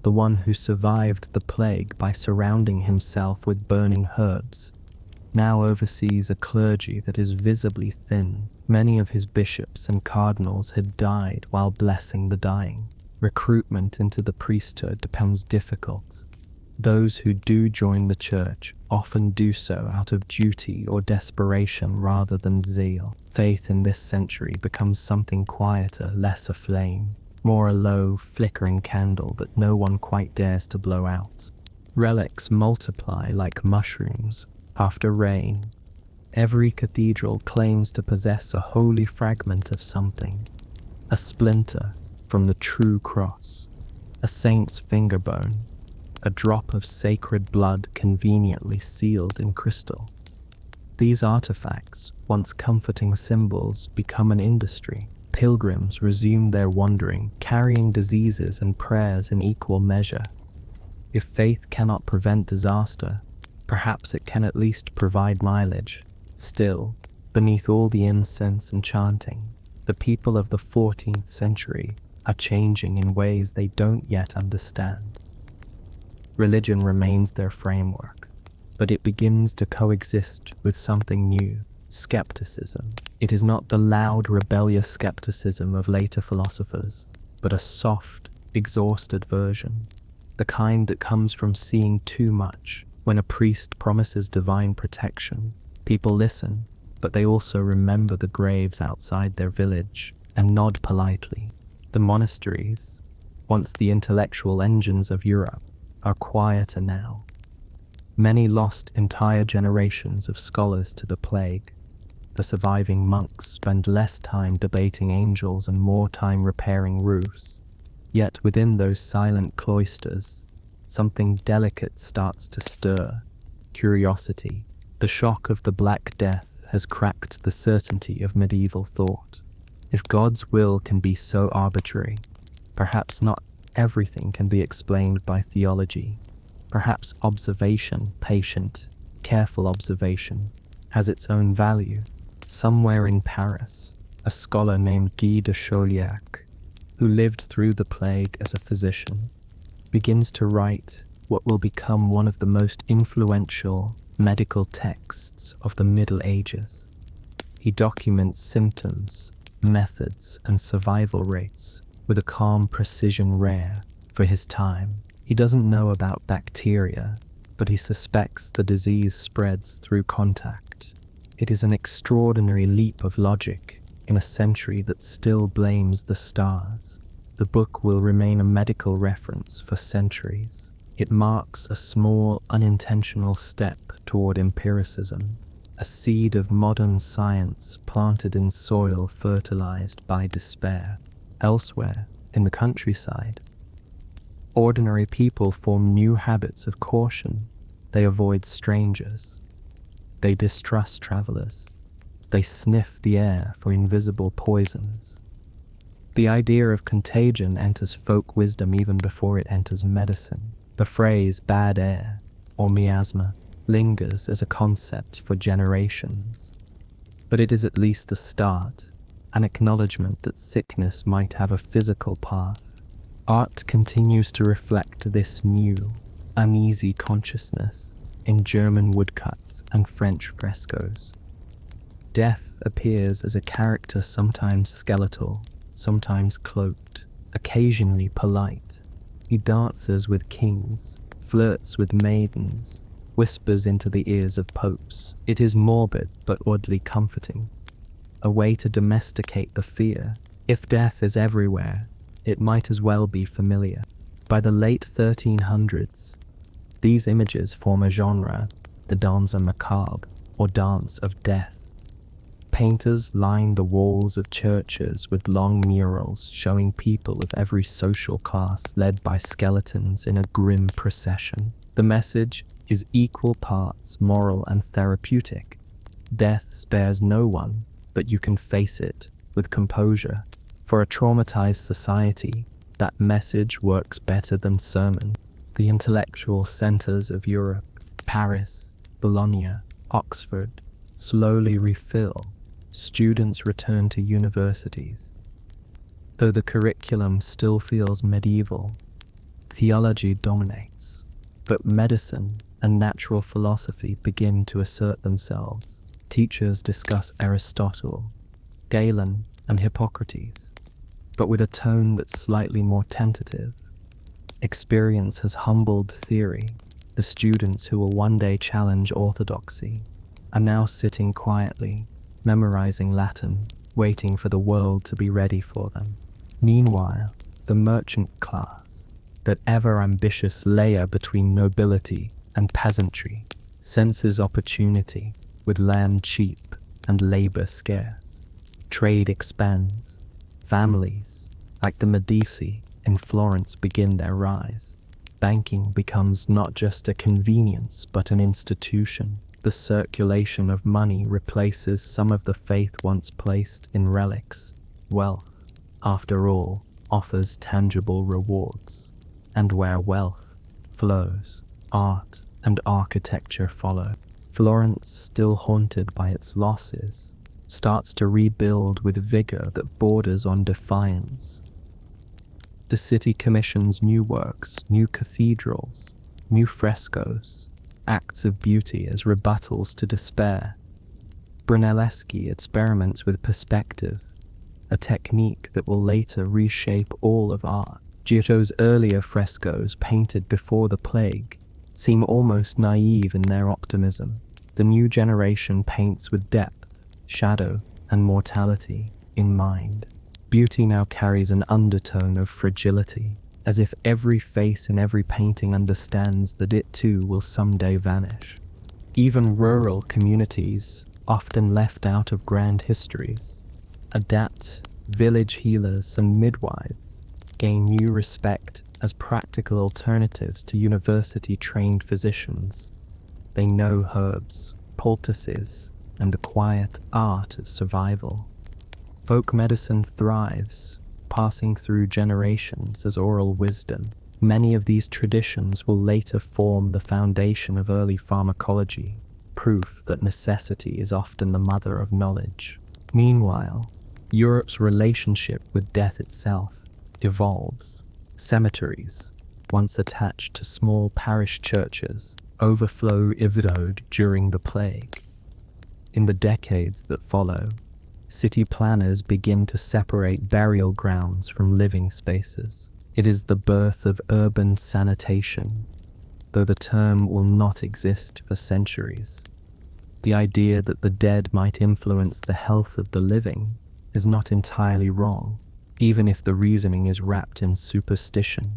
Speaker 1: the one who survived the plague by surrounding himself with burning herbs, now oversees a clergy that is visibly thin. Many of his bishops and cardinals had died while blessing the dying. Recruitment into the priesthood becomes difficult. Those who do join the church often do so out of duty or desperation rather than zeal. Faith in this century becomes something quieter, less aflame, more a low, flickering candle that no one quite dares to blow out. Relics multiply like mushrooms after rain. Every cathedral claims to possess a holy fragment of something, a splinter from the true cross, a saint's finger bone, a drop of sacred blood conveniently sealed in crystal. These artifacts, once comforting symbols, become an industry. Pilgrims resume their wandering, carrying diseases and prayers in equal measure. If faith cannot prevent disaster, perhaps it can at least provide mileage. Still, beneath all the incense and chanting, the people of the 14th century are changing in ways they don't yet understand. Religion remains their framework, but it begins to coexist with something new: skepticism. It is not the loud, rebellious skepticism of later philosophers, but a soft, exhausted version, the kind that comes from seeing too much. When a priest promises divine protection, people listen, but they also remember the graves outside their village and nod politely. The monasteries, once the intellectual engines of Europe, are quieter now. Many lost entire generations of scholars to the plague. The surviving monks spend less time debating angels and more time repairing roofs. Yet within those silent cloisters, something delicate starts to stir: curiosity. The shock of the Black Death has cracked the certainty of medieval thought. If God's will can be so arbitrary, perhaps not everything can be explained by theology. Perhaps observation, patient, careful observation, has its own value. Somewhere in Paris, a scholar named Guy de Chauliac, who lived through the plague as a physician, begins to write what will become one of the most influential medical texts of the Middle Ages. He documents symptoms, methods, and survival rates with a calm precision rare for his time. He doesn't know about bacteria, but he suspects the disease spreads through contact. It is an extraordinary leap of logic in a century that still blames the stars. The book will remain a medical reference for centuries. It marks a small, unintentional step toward empiricism, a seed of modern science planted in soil fertilized by despair. Elsewhere, in the countryside, ordinary people form new habits of caution. They avoid strangers. They distrust travelers. They sniff the air for invisible poisons. The idea of contagion enters folk wisdom even before it enters medicine. The phrase bad air or miasma lingers as a concept for generations. But it is at least a start, an acknowledgement that sickness might have a physical path. Art continues to reflect this new, uneasy consciousness in German woodcuts and French frescoes. Death appears as a character sometimes skeletal, sometimes cloaked, occasionally polite. He dances with kings, flirts with maidens, whispers into the ears of popes. It is morbid but oddly comforting, a way to domesticate the fear. If death is everywhere, it might as well be familiar. By the late 1300s, these images form a genre, the danse macabre, or dance of death. Painters line the walls of churches with long murals showing people of every social class led by skeletons in a grim procession. The message is equal parts moral and therapeutic. Death spares no one, but you can face it with composure. For a traumatized society, that message works better than sermon. The intellectual centers of Europe, Paris, Bologna, Oxford, slowly refill. Students return to universities. Though the curriculum still feels medieval, theology dominates. But medicine and natural philosophy begin to assert themselves. Teachers discuss Aristotle, Galen, and Hippocrates, but with a tone that's slightly more tentative. Experience has humbled theory. The students who will one day challenge orthodoxy are now sitting quietly, memorizing Latin, waiting for the world to be ready for them. Meanwhile, the merchant class, that ever-ambitious layer between nobility and peasantry, senses opportunity with land cheap and labor scarce. Trade expands. Families, like the Medici in Florence, begin their rise. Banking becomes not just a convenience but an institution. The circulation of money replaces some of the faith once placed in relics. Wealth, after all, offers tangible rewards. And where wealth flows, art and architecture follow. Florence, still haunted by its losses, starts to rebuild with vigor that borders on defiance. The city commissions new works, new cathedrals, new frescoes, acts of beauty as rebuttals to despair. Brunelleschi experiments with perspective, a technique that will later reshape all of art. Giotto's earlier frescoes, painted before the plague, seem almost naive in their optimism. The new generation paints with depth, shadow, and mortality in mind. Beauty now carries an undertone of fragility, as if every face in every painting understands that it too will someday vanish. Even rural communities, often left out of grand histories, adapt. Village healers and midwives gain new respect as practical alternatives to university-trained physicians. They know herbs, poultices, and the quiet art of survival. Folk medicine thrives, passing through generations as oral wisdom. Many of these traditions will later form the foundation of early pharmacology, proof that necessity is often the mother of knowledge. Meanwhile, Europe's relationship with death itself evolves. Cemeteries, once attached to small parish churches, overflow during the plague. In the decades that follow, city planners begin to separate burial grounds from living spaces. It is the birth of urban sanitation, though the term will not exist for centuries. The idea that the dead might influence the health of the living is not entirely wrong, even if the reasoning is wrapped in superstition.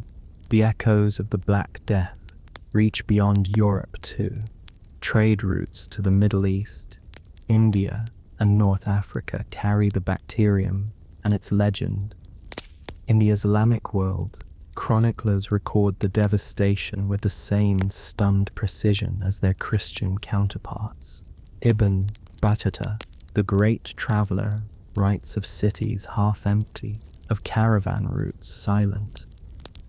Speaker 1: The echoes of the Black Death reach beyond Europe too. Trade routes to the Middle East, India, and North Africa carry the bacterium and its legend. In the Islamic world, chroniclers record the devastation with the same stunned precision as their Christian counterparts. Ibn Battuta, the great traveler, writes of cities half empty, of caravan routes silent.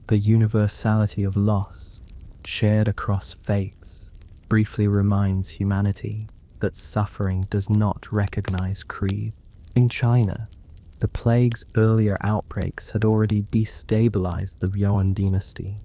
Speaker 1: The universality of loss, shared across faiths, briefly reminds humanity that suffering does not recognize creed. In China, the plague's earlier outbreaks had already destabilized the Yuan dynasty.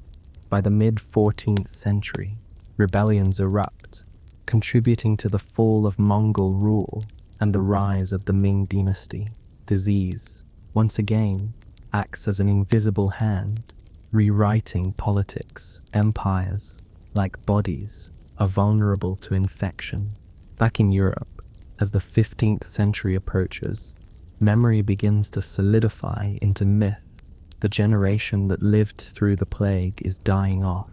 Speaker 1: By the mid-14th century, rebellions erupt, contributing to the fall of Mongol rule and the rise of the Ming dynasty. Disease, once again, acts as an invisible hand, rewriting politics. Empires, like bodies, are vulnerable to infection. Back in Europe, as the 15th century approaches, memory begins to solidify into myth. The generation that lived through the plague is dying off,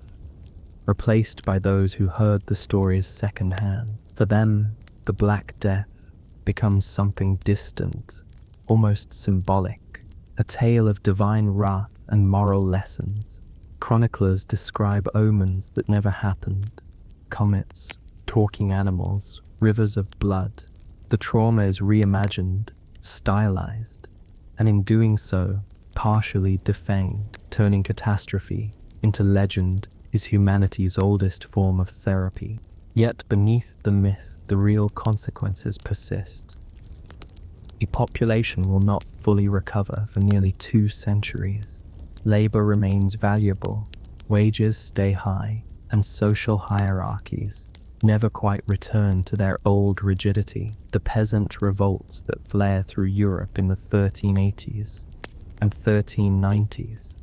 Speaker 1: replaced by those who heard the stories secondhand. For them, the Black Death becomes something distant, almost symbolic, a tale of divine wrath and moral lessons. Chroniclers describe omens that never happened, comets, talking animals, rivers of blood. The trauma is reimagined, stylized, and in doing so, partially defanged. Turning catastrophe into legend is humanity's oldest form of therapy. Yet beneath the myth, the real consequences persist. A population will not fully recover for nearly 2 centuries. Labor remains valuable, wages stay high, and social hierarchies never quite return to their old rigidity. The peasant revolts that flare through Europe in the 1380s and 1390s,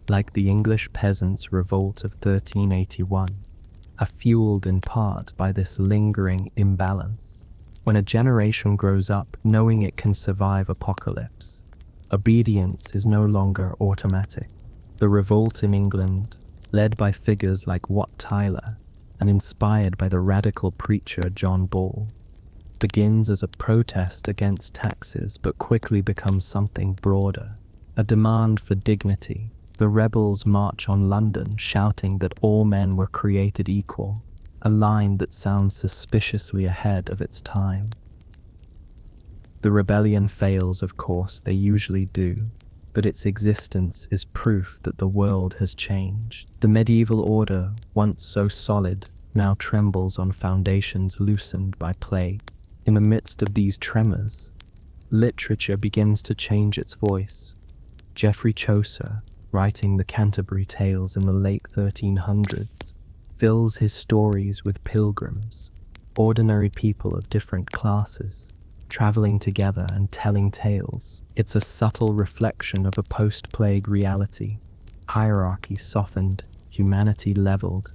Speaker 1: like the English peasants' revolt of 1381, are fueled in part by this lingering imbalance. When a generation grows up knowing it can survive apocalypse, obedience is no longer automatic. The revolt in England, led by figures like Wat Tyler and inspired by the radical preacher John Ball, begins as a protest against taxes but quickly becomes something broader, a demand for dignity. The rebels march on London shouting that all men were created equal, a line that sounds suspiciously ahead of its time. The rebellion fails, of course, they usually do, but its existence is proof that the world has changed. The medieval order, once so solid, now trembles on foundations loosened by plague. In the midst of these tremors, literature begins to change its voice. Geoffrey Chaucer, writing the Canterbury Tales in the late 1300s, fills his stories with pilgrims, ordinary people of different classes, traveling together and telling tales. It's a subtle reflection of a post-plague reality. Hierarchy softened, humanity leveled.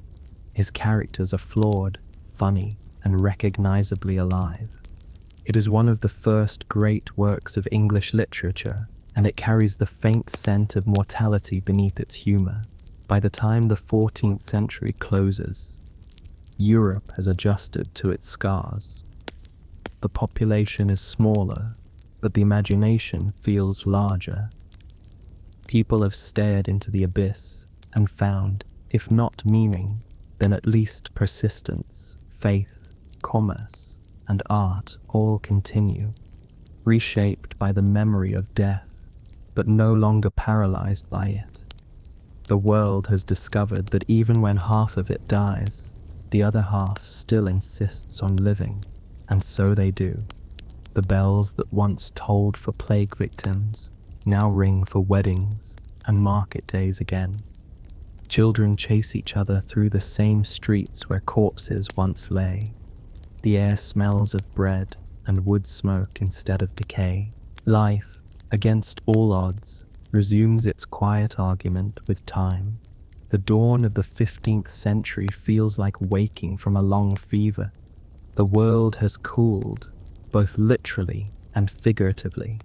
Speaker 1: His characters are flawed, funny, and recognizably alive. It is one of the first great works of English literature, and it carries the faint scent of mortality beneath its humor. By the time the 14th century closes, Europe has adjusted to its scars. The population is smaller, but the imagination feels larger. People have stared into the abyss and found, if not meaning, then at least persistence, faith, commerce, and art all continue. reshaped by the memory of death, but no longer paralyzed by it. The world has discovered that even when half of it dies, the other half still insists on living, and so they do. The bells that once tolled for plague victims now ring for weddings and market days again. Children chase each other through the same streets where corpses once lay. The air smells of bread and wood smoke instead of decay. Life, against all odds, resumes its quiet argument with time. The dawn of the 15th century feels like waking from a long fever. The world has cooled, both literally and figuratively.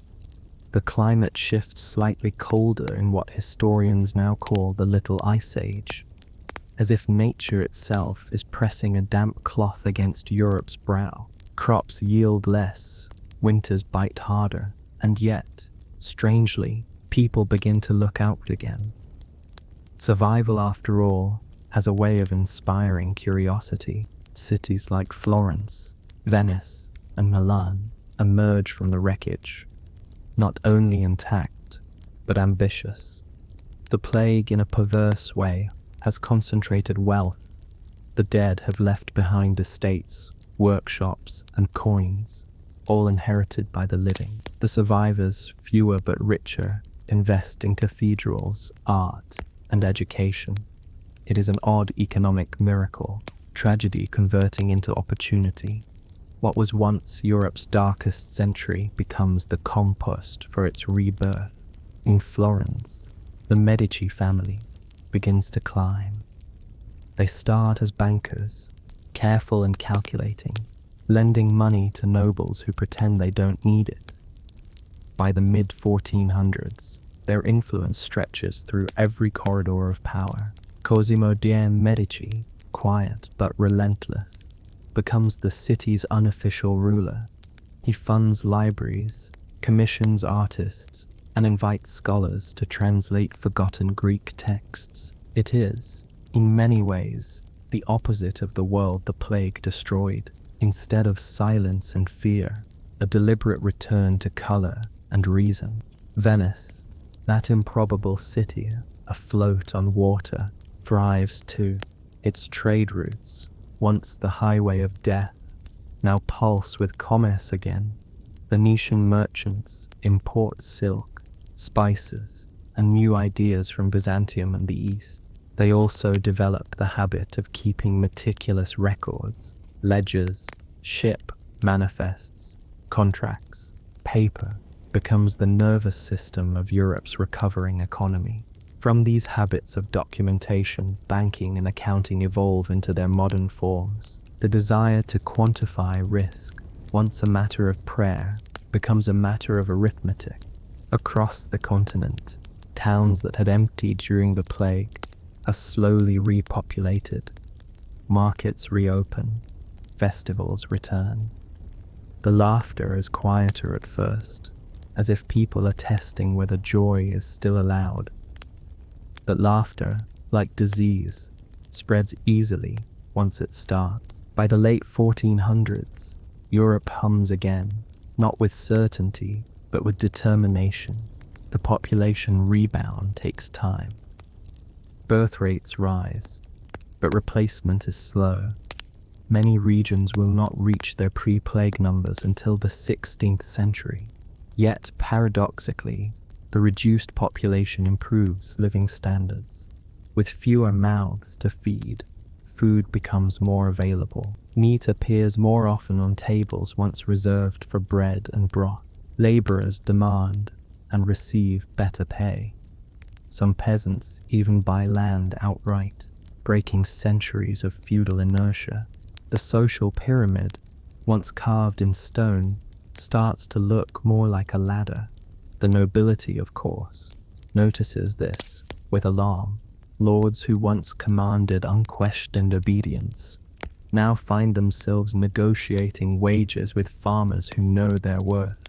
Speaker 1: The climate shifts slightly colder in what historians now call the Little Ice Age, as if nature itself is pressing a damp cloth against Europe's brow. Crops yield less, winters bite harder, and yet, strangely, people begin to look outward again. Survival, after all, has a way of inspiring curiosity. Cities like Florence, Venice, and Milan emerge from the wreckage, not only intact, but ambitious. The plague, in a perverse way, has concentrated wealth. The dead have left behind estates, workshops, and coins, all inherited by the living. The survivors, fewer but richer, invest in cathedrals, art, and education. It is an odd economic miracle, tragedy converting into opportunity. What was once Europe's darkest century becomes the compost for its rebirth. In Florence, the Medici family begins to climb. They start as bankers, careful and calculating, lending money to nobles who pretend they don't need it. By the mid-1400s, their influence stretches through every corridor of power. Cosimo de' Medici, quiet but relentless, becomes the city's unofficial ruler. He funds libraries, commissions artists, and invites scholars to translate forgotten Greek texts. It is, in many ways, the opposite of the world the plague destroyed. Instead of silence and fear, a deliberate return to color and reason. Venice, that improbable city afloat on water, thrives too. Its trade routes, once the highway of death, now pulse with commerce again. Venetian merchants import silk, spices, and new ideas from Byzantium and the East. They also develop the habit of keeping meticulous records, ledgers, ship manifests, contracts. Paper becomes the nervous system of Europe's recovering economy. From these habits of documentation, banking and accounting evolve into their modern forms. The desire to quantify risk, once a matter of prayer, becomes a matter of arithmetic. Across the continent, towns that had emptied during the plague are slowly repopulated. Markets reopen, festivals return. The laughter is quieter at first, as if people are testing whether joy is still allowed. But laughter, like disease, spreads easily once it starts. By the late 1400s, Europe hums again, not with certainty, but with determination. The population rebound takes time. Birth rates rise, but replacement is slow. Many regions will not reach their pre-plague numbers until the 16th century. Yet, paradoxically, the reduced population improves living standards. With fewer mouths to feed, food becomes more available. Meat appears more often on tables once reserved for bread and broth. Laborers demand and receive better pay. Some peasants even buy land outright, breaking centuries of feudal inertia. The social pyramid, once carved in stone, starts to look more like a ladder. The nobility, of course, notices this with alarm. Lords who once commanded unquestioned obedience now find themselves negotiating wages with farmers who know their worth.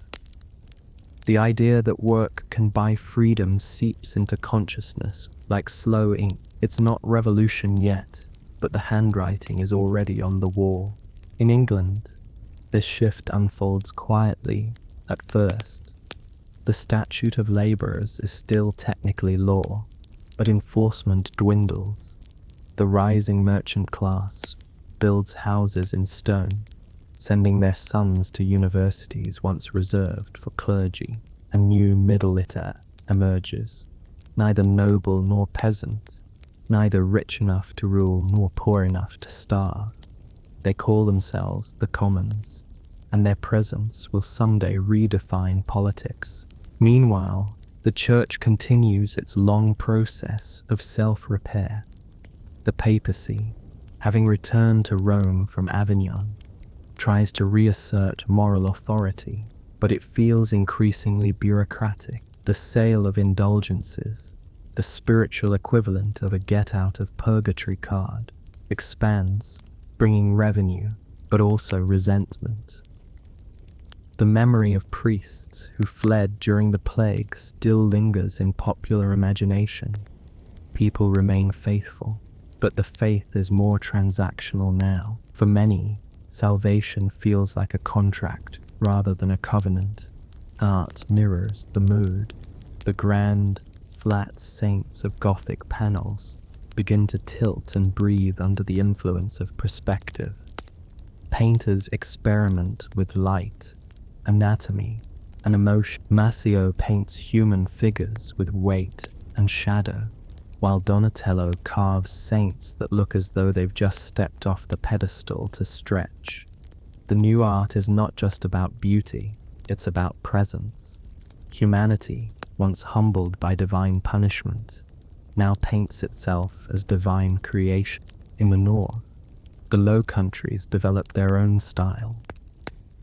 Speaker 1: The idea that work can buy freedom seeps into consciousness like slow ink. It's not revolution yet, but the handwriting is already on the wall. In England, this shift unfolds quietly At first, the Statute of Laborers is still technically law, but enforcement dwindles. The rising merchant class builds houses in stone, sending their sons to universities once reserved for clergy. A new middle litter emerges, neither noble nor peasant, neither rich enough to rule nor poor enough to starve. They call themselves the commons, and their presence will someday redefine politics. Meanwhile, the church continues its long process of self-repair. The papacy, having returned to Rome from Avignon, tries to reassert moral authority, but it feels increasingly bureaucratic. The sale of indulgences, the spiritual equivalent of a get-out-of-purgatory card, expands, bringing revenue, but also resentment. The memory of priests who fled during the plague still lingers in popular imagination. People remain faithful, but the faith is more transactional now. For many, salvation feels like a contract rather than a covenant. Art mirrors the mood. The grand, flat saints of Gothic panels begin to tilt and breathe under the influence of perspective. Painters experiment with light, anatomy, and emotion. Massimo paints human figures with weight and shadow, while Donatello carves saints that look as though they've just stepped off the pedestal to stretch. The new art is not just about beauty, it's about presence. Humanity, once humbled by divine punishment, now paints itself as divine creation. In the north, the Low Countries developed their own style.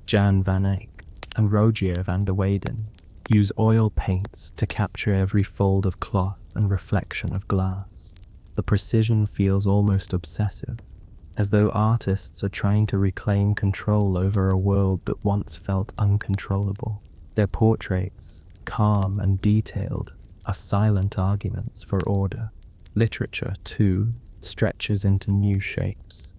Speaker 1: Jan van Eyck and Rogier van der Weyden use oil paints to capture every fold of cloth and reflection of glass. The precision feels almost obsessive, as though artists are trying to reclaim control over a world that once felt uncontrollable. Their portraits, calm and detailed, are silent arguments for order. Literature, too, stretches into new shapes.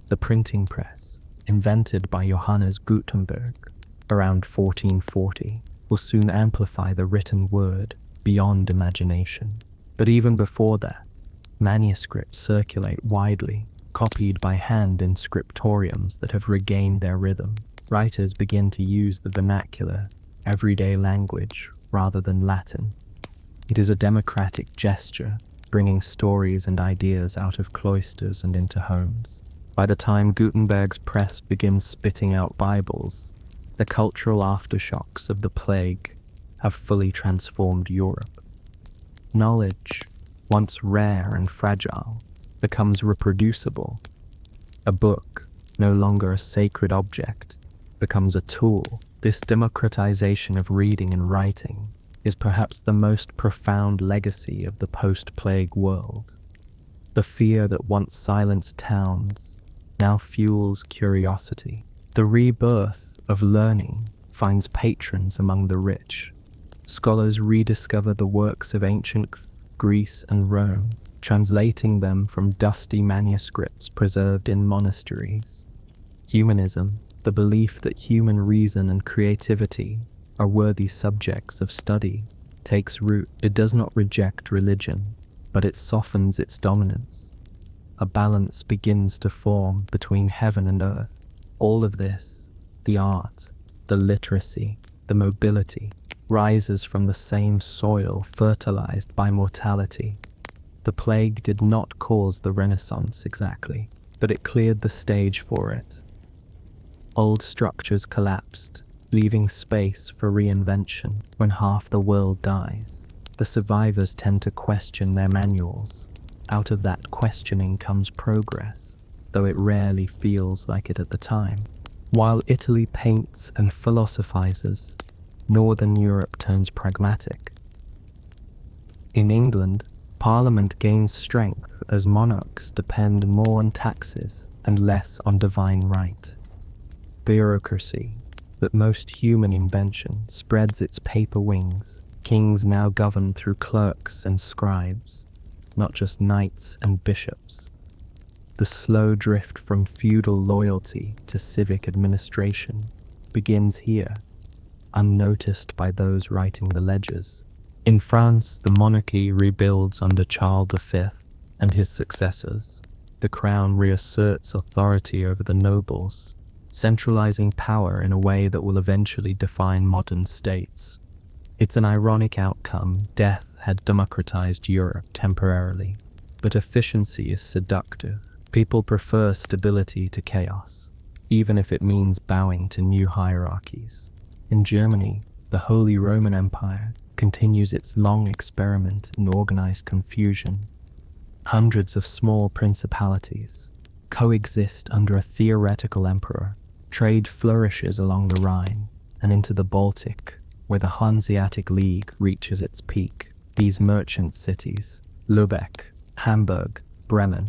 Speaker 1: The printing press, invented by Johannes Gutenberg around 1440, will soon amplify the written word beyond imagination. But even before that, manuscripts circulate widely, copied by hand in scriptoriums that have regained their rhythm. Writers begin to use the vernacular, everyday language rather than Latin. It is a democratic gesture, bringing stories and ideas out of cloisters and into homes. By the time Gutenberg's press begins spitting out Bibles, the cultural aftershocks of the plague have fully transformed Europe. Knowledge, once rare and fragile, becomes reproducible. A book, no longer a sacred object, becomes a tool. This democratization of reading and writing is perhaps the most profound legacy of the post-plague world. The fear that once silenced towns now fuels curiosity. The rebirth of learning finds patrons among the rich. Scholars rediscover the works of ancient Greece and Rome, translating them from dusty manuscripts preserved in monasteries. Humanism, the belief that human reason and creativity are worthy subjects of study, takes root. It does not reject religion, but it softens its dominance. A balance begins to form between heaven and earth. All of this, the art, the literacy, the mobility, rises from the same soil fertilized by mortality. The plague did not cause the Renaissance exactly, but it cleared the stage for it. Old structures collapsed, leaving space for reinvention. When half the world dies, the survivors tend to question their manuals. Out of that questioning comes progress, though it rarely feels like it at the time. While Italy paints and philosophizes, Northern Europe turns pragmatic. In England, Parliament gains strength as monarchs depend more on taxes and less on divine right. Bureaucracy, that most human invention, spreads its paper wings. Kings now govern through clerks and scribes, not just knights and bishops. The slow drift from feudal loyalty to civic administration begins here. unnoticed by those writing the ledgers. In France, the monarchy rebuilds under Charles V and his successors. The crown reasserts authority over the nobles, centralizing power in a way that will eventually define modern states. It's an ironic outcome. Death had democratized Europe temporarily, but efficiency is seductive. People prefer stability to chaos, even if it means bowing to new hierarchies. In Germany, the Holy Roman Empire continues its long experiment in organized confusion. Hundreds of small principalities coexist under a theoretical emperor. Trade flourishes along the Rhine and into the Baltic, where the Hanseatic League reaches its peak. These merchant cities, Lübeck, Hamburg, Bremen,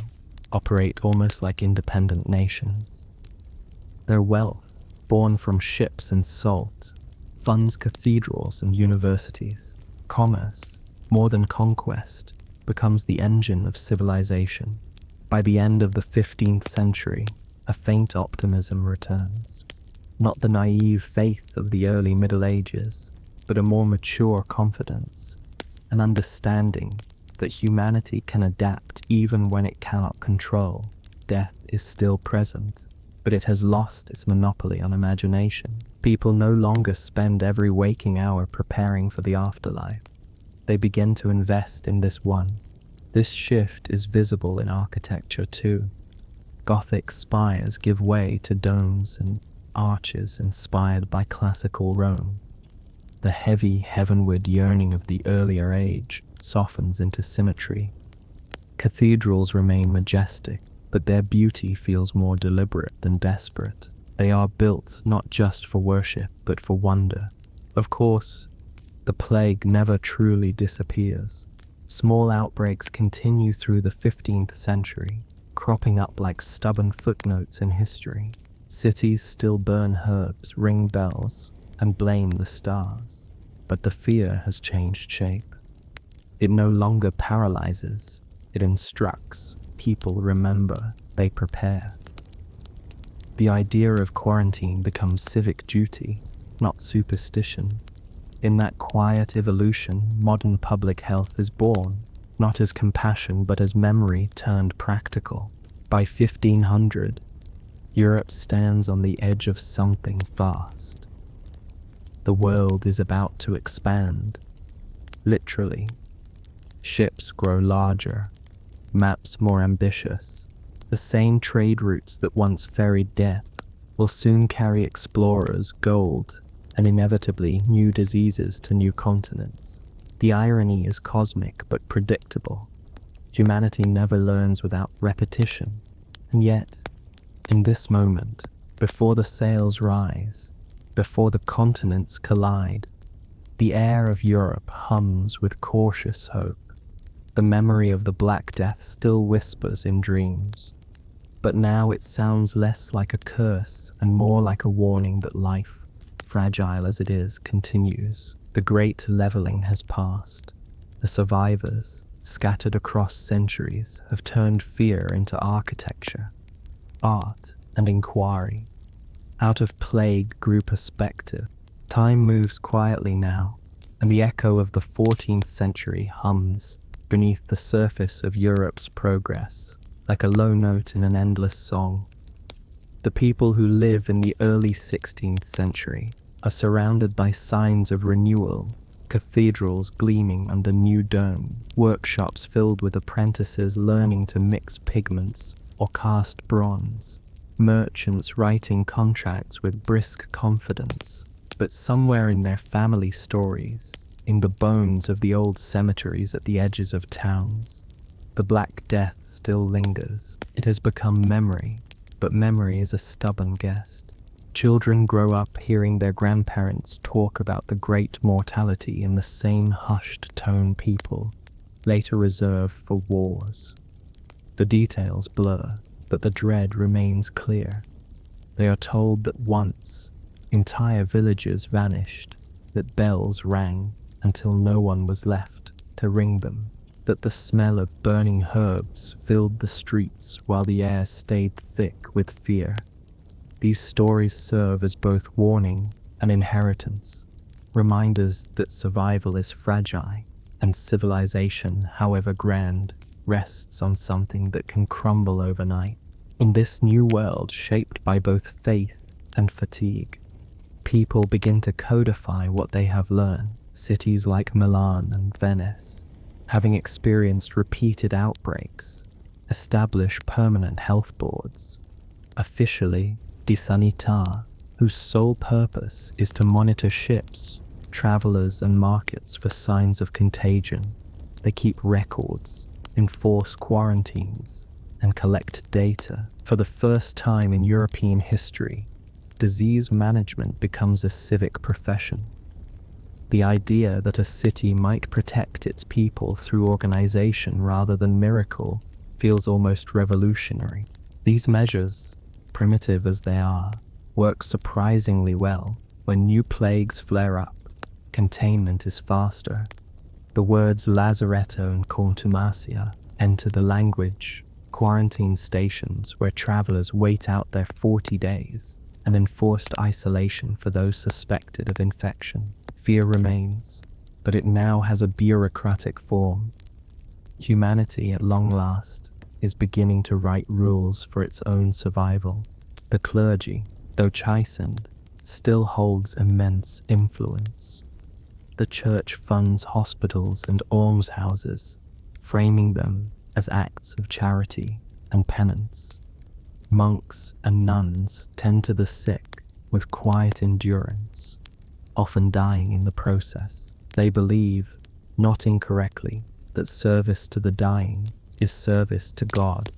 Speaker 1: operate almost like independent nations. Their wealth, born from ships and salt, funds cathedrals and universities. Commerce, more than conquest, becomes the engine of civilization. By the end of the 15th century, a faint optimism returns. Not the naive faith of the early Middle Ages, but a more mature confidence, an understanding that humanity can adapt even when it cannot control. Death is still present, but it has lost its monopoly on imagination. People no longer spend every waking hour preparing for the afterlife. They begin to invest in this one. This shift is visible in architecture too. Gothic spires give way to domes and arches inspired by classical Rome. The heavy heavenward yearning of the earlier age softens into symmetry. Cathedrals remain majestic, but their beauty feels more deliberate than desperate. They are built not just for worship, but for wonder. Of course, the plague never truly disappears. Small outbreaks continue through the 15th century, cropping up like stubborn footnotes in history. Cities still burn herbs, ring bells, and blame the stars. But the fear has changed shape. It no longer paralyzes, it instructs. People remember, they prepare. The idea of quarantine becomes civic duty, not superstition. In that quiet evolution, modern public health is born, not as compassion but as memory turned practical. By 1500, Europe stands on the edge of something vast. The world is about to expand. Literally. Ships grow larger, maps more ambitious. The same trade routes that once ferried death will soon carry explorers, gold, and inevitably new diseases to new continents. The irony is cosmic but predictable. Humanity never learns without repetition. And yet, in this moment, before the sails rise, before the continents collide, the air of Europe hums with cautious hope. The memory of the Black Death still whispers in dreams, but now it sounds less like a curse and more like a warning that life, fragile as it is, continues. The great leveling has passed. The survivors, scattered across centuries, have turned fear into architecture, art, and inquiry. Out of plague grew perspective. Time moves quietly now, and the echo of the 14th century hums beneath the surface of Europe's progress, like a low note in an endless song. The people who live in the early 16th century are surrounded by signs of renewal, cathedrals gleaming under new domes, workshops filled with apprentices learning to mix pigments or cast bronze, merchants writing contracts with brisk confidence. But somewhere in their family stories, in the bones of the old cemeteries at the edges of towns, the Black Death still lingers. It has become memory, but memory is a stubborn guest. Children grow up hearing their grandparents talk about the great mortality in the same hushed tone people later reserve for wars. The details blur, but the dread remains clear. They are told that once, entire villages vanished, that bells rang until no one was left to ring them, that the smell of burning herbs filled the streets while the air stayed thick with fear. These stories serve as both warning and inheritance. reminders that survival is fragile and civilization, however grand, rests on something that can crumble overnight. In this new world shaped by both faith and fatigue, people begin to codify what they have learned. Cities like Milan and Venice, having experienced repeated outbreaks, establish permanent health boards, officially di sanità, whose sole purpose is to monitor ships, travelers and markets for signs of contagion. They keep records, enforce quarantines, and collect data. For the first time in European history, disease management becomes a civic profession. The idea that a city might protect its people through organization rather than miracle feels almost revolutionary. These measures, primitive as they are, work surprisingly well. When new plagues flare up, containment is faster. The words lazaretto and contumacia enter the language. Quarantine stations where travelers wait out their 40 days, and enforced isolation for those suspected of infection. Fear remains, but it now has a bureaucratic form. Humanity, at long last, is beginning to write rules for its own survival. The clergy, though chastened, still holds immense influence. The church funds hospitals and almshouses, framing them as acts of charity and penance. Monks and nuns tend to the sick with quiet endurance, often dying in the process. They believe, not incorrectly, that service to the dying is service to God.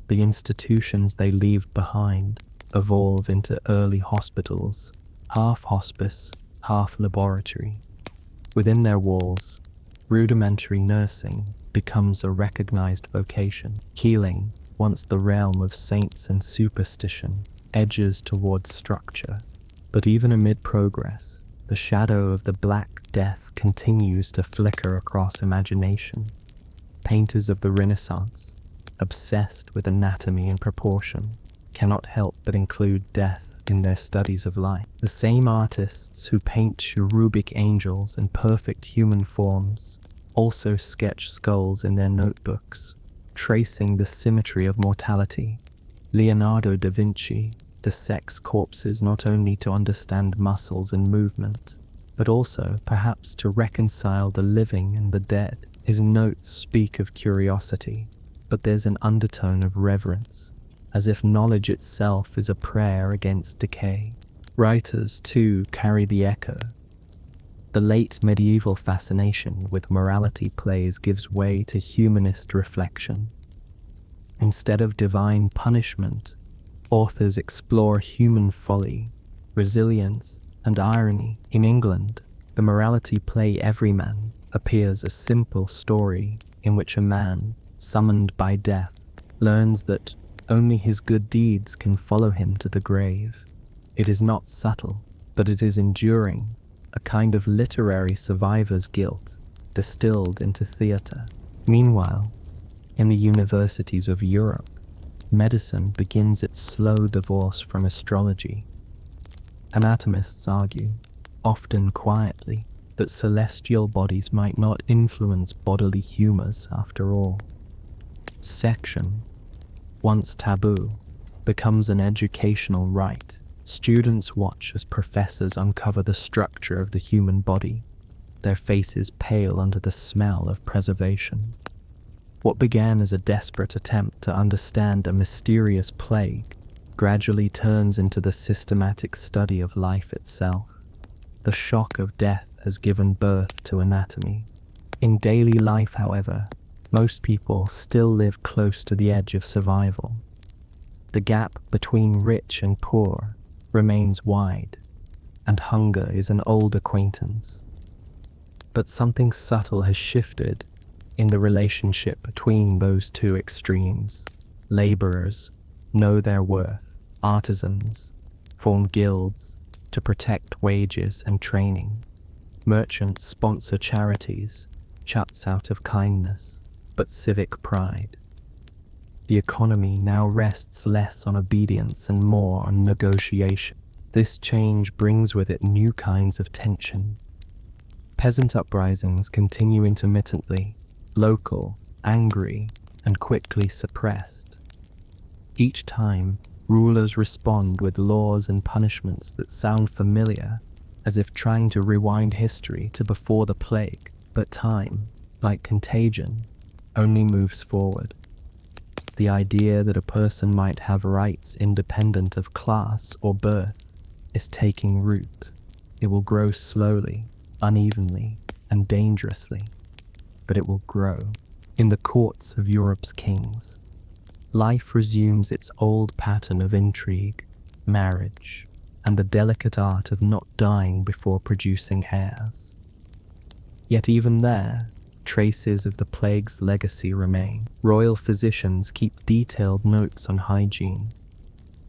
Speaker 1: The institutions they leave behind evolve into early hospitals, half hospice, half laboratory. Within their walls, rudimentary nursing becomes a recognized vocation. Healing, once the realm of saints and superstition, edges towards structure. But even amid progress, the shadow of the Black Death continues to flicker across imagination. Painters of the Renaissance, obsessed with anatomy and proportion, cannot help but include death in their studies of life. The same artists who paint cherubic angels and perfect human forms also sketch skulls in their notebooks, tracing the symmetry of mortality. Leonardo da Vinci dissects corpses not only to understand muscles and movement, but also, perhaps, to reconcile the living and the dead. His notes speak of curiosity, but there's an undertone of reverence, as if knowledge itself is a prayer against decay. Writers, too, carry the echo. The late medieval fascination with morality plays gives way to humanist reflection. Instead of divine punishment, authors explore human folly, resilience, and irony. In England, the morality play Everyman appears a simple story in which a man, summoned by death, learns that only his good deeds can follow him to the grave. It is not subtle, but it is enduring, a kind of literary survivor's guilt distilled into theatre. Meanwhile, in the universities of Europe, medicine begins its slow divorce from astrology. Anatomists argue, often quietly, that celestial bodies might not influence bodily humors after all. Section, once taboo, becomes an educational rite. Students watch as professors uncover the structure of the human body, their faces pale under the smell of preservation. What began as a desperate attempt to understand a mysterious plague gradually turns into the systematic study of life itself. The shock of death has given birth to anatomy. In daily life, however, most people still live close to the edge of survival. The gap between rich and poor remains wide, and hunger is an old acquaintance. But something subtle has shifted in the relationship between those two extremes. Laborers know their worth. Artisans form guilds to protect wages and training. Merchants sponsor charities, chats out of kindness, but civic pride. The economy now rests less on obedience and more on negotiation. This change brings with it new kinds of tension. Peasant uprisings continue intermittently, local, angry, and quickly suppressed. Each time, rulers respond with laws and punishments that sound familiar, as if trying to rewind history to before the plague. But time, like contagion, only moves forward. The idea that a person might have rights independent of class or birth is taking root. It will grow slowly, unevenly, and dangerously, but it will grow. In the courts of Europe's kings, life resumes its old pattern of intrigue, marriage, and the delicate art of not dying before producing heirs. Yet even there, traces of the plague's legacy remain. Royal physicians keep detailed notes on hygiene,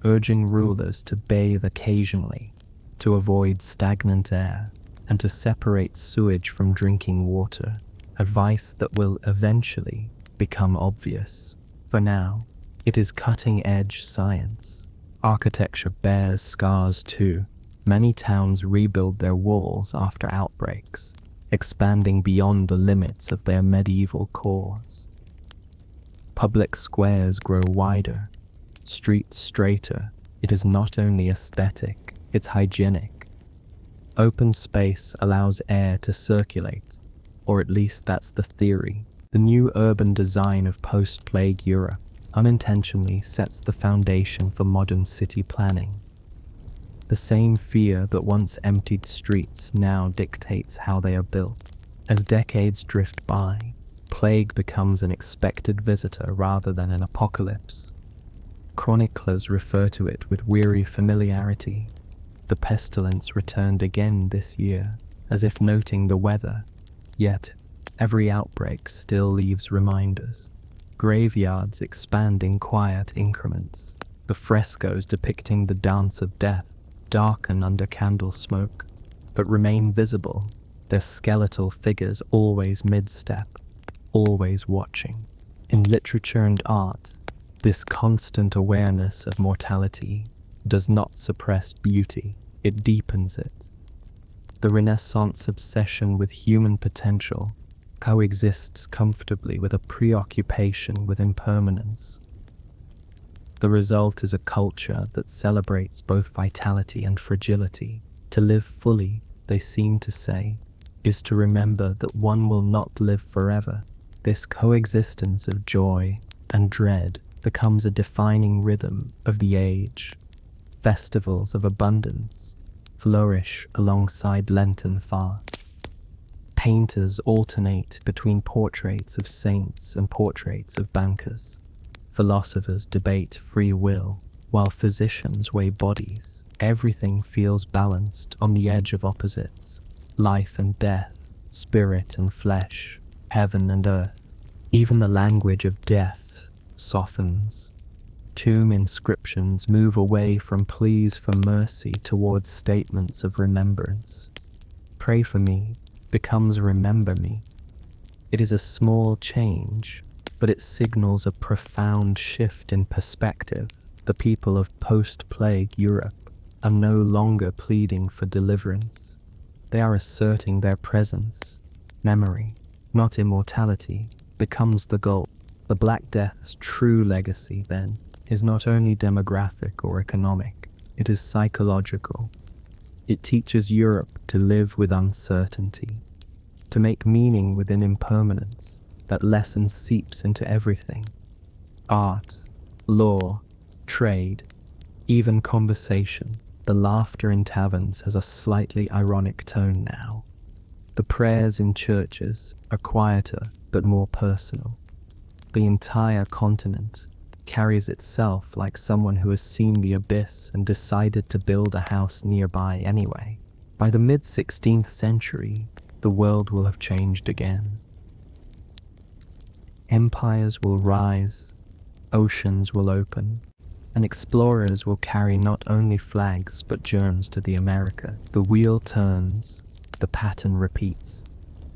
Speaker 1: urging rulers to bathe occasionally, to avoid stagnant air, and to separate sewage from drinking water, advice that will eventually become obvious. For now, it is cutting-edge science. Architecture bears scars too. Many towns rebuild their walls after outbreaks, expanding beyond the limits of their medieval cores. Public squares grow wider, streets straighter. It is not only aesthetic, it's hygienic. Open space allows air to circulate, or at least that's the theory. The new urban design of post-plague Europe unintentionally sets the foundation for modern city planning. The same fear that once emptied streets now dictates how they are built. As decades drift by, plague becomes an expected visitor rather than an apocalypse. Chroniclers refer to it with weary familiarity. The pestilence returned again this year, as if noting the weather, yet every outbreak still leaves reminders. Graveyards expand in quiet increments. The frescoes depicting the dance of death darken under candle smoke, but remain visible, their skeletal figures always mid-step, always watching. In literature and art, this constant awareness of mortality does not suppress beauty, it deepens it. The Renaissance obsession with human potential coexists comfortably with a preoccupation with impermanence. The result is a culture that celebrates both vitality and fragility. To live fully, they seem to say, is to remember that one will not live forever. This coexistence of joy and dread becomes a defining rhythm of the age. Festivals of abundance flourish alongside Lenten fasts. Painters alternate between portraits of saints and portraits of bankers. Philosophers debate free will, while physicians weigh bodies. Everything feels balanced on the edge of opposites. Life and death, spirit and flesh, heaven and earth. Even the language of death softens. Tomb inscriptions move away from pleas for mercy towards statements of remembrance. Pray for me becomes remember me. It is a small change, but it signals a profound shift in perspective. The people of post-plague Europe are no longer pleading for deliverance. They are asserting their presence. Memory, not immortality, becomes the goal. The Black Death's true legacy, then, is not only demographic or economic, it is psychological. It teaches Europe to live with uncertainty, to make meaning within impermanence. That lesson seeps into everything. Art, law, trade, even conversation. The laughter in taverns has a slightly ironic tone now. The prayers in churches are quieter but more personal. The entire continent carries itself like someone who has seen the abyss and decided to build a house nearby anyway. By the mid-16th century, the world will have changed again. Empires will rise, oceans will open, and explorers will carry not only flags but germs to the America. The wheel turns, the pattern repeats,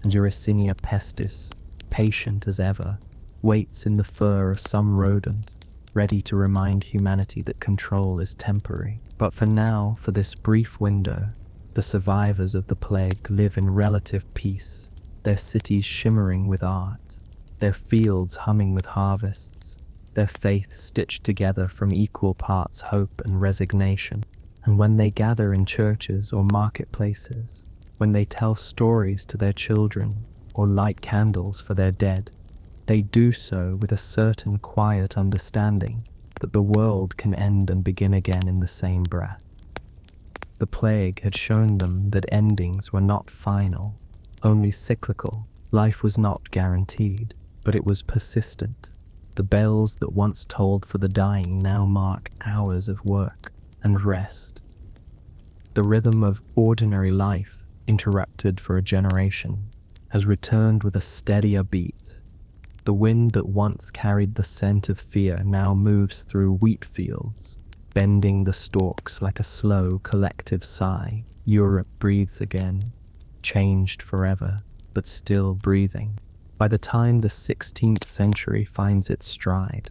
Speaker 1: and Yersinia pestis, patient as ever, waits in the fur of some rodent, ready to remind humanity that control is temporary. But for now, for this brief window, The survivors of the plague live in relative peace, their cities shimmering with art, their fields humming with harvests, their faith stitched together from equal parts hope and resignation. And when they gather in churches or marketplaces, when they tell stories to their children or light candles for their dead, they do so with a certain quiet understanding that the world can end and begin again in the same breath. The plague had shown them that endings were not final, only cyclical. Life was not guaranteed, but it was persistent. The bells that once tolled for the dying now mark hours of work and rest. The rhythm of ordinary life, interrupted for a generation, has returned with a steadier beat. The wind that once carried the scent of fear now moves through wheat fields, bending the stalks like a slow collective sigh. Europe breathes again, changed forever, but still breathing. By the time the 16th century finds its stride,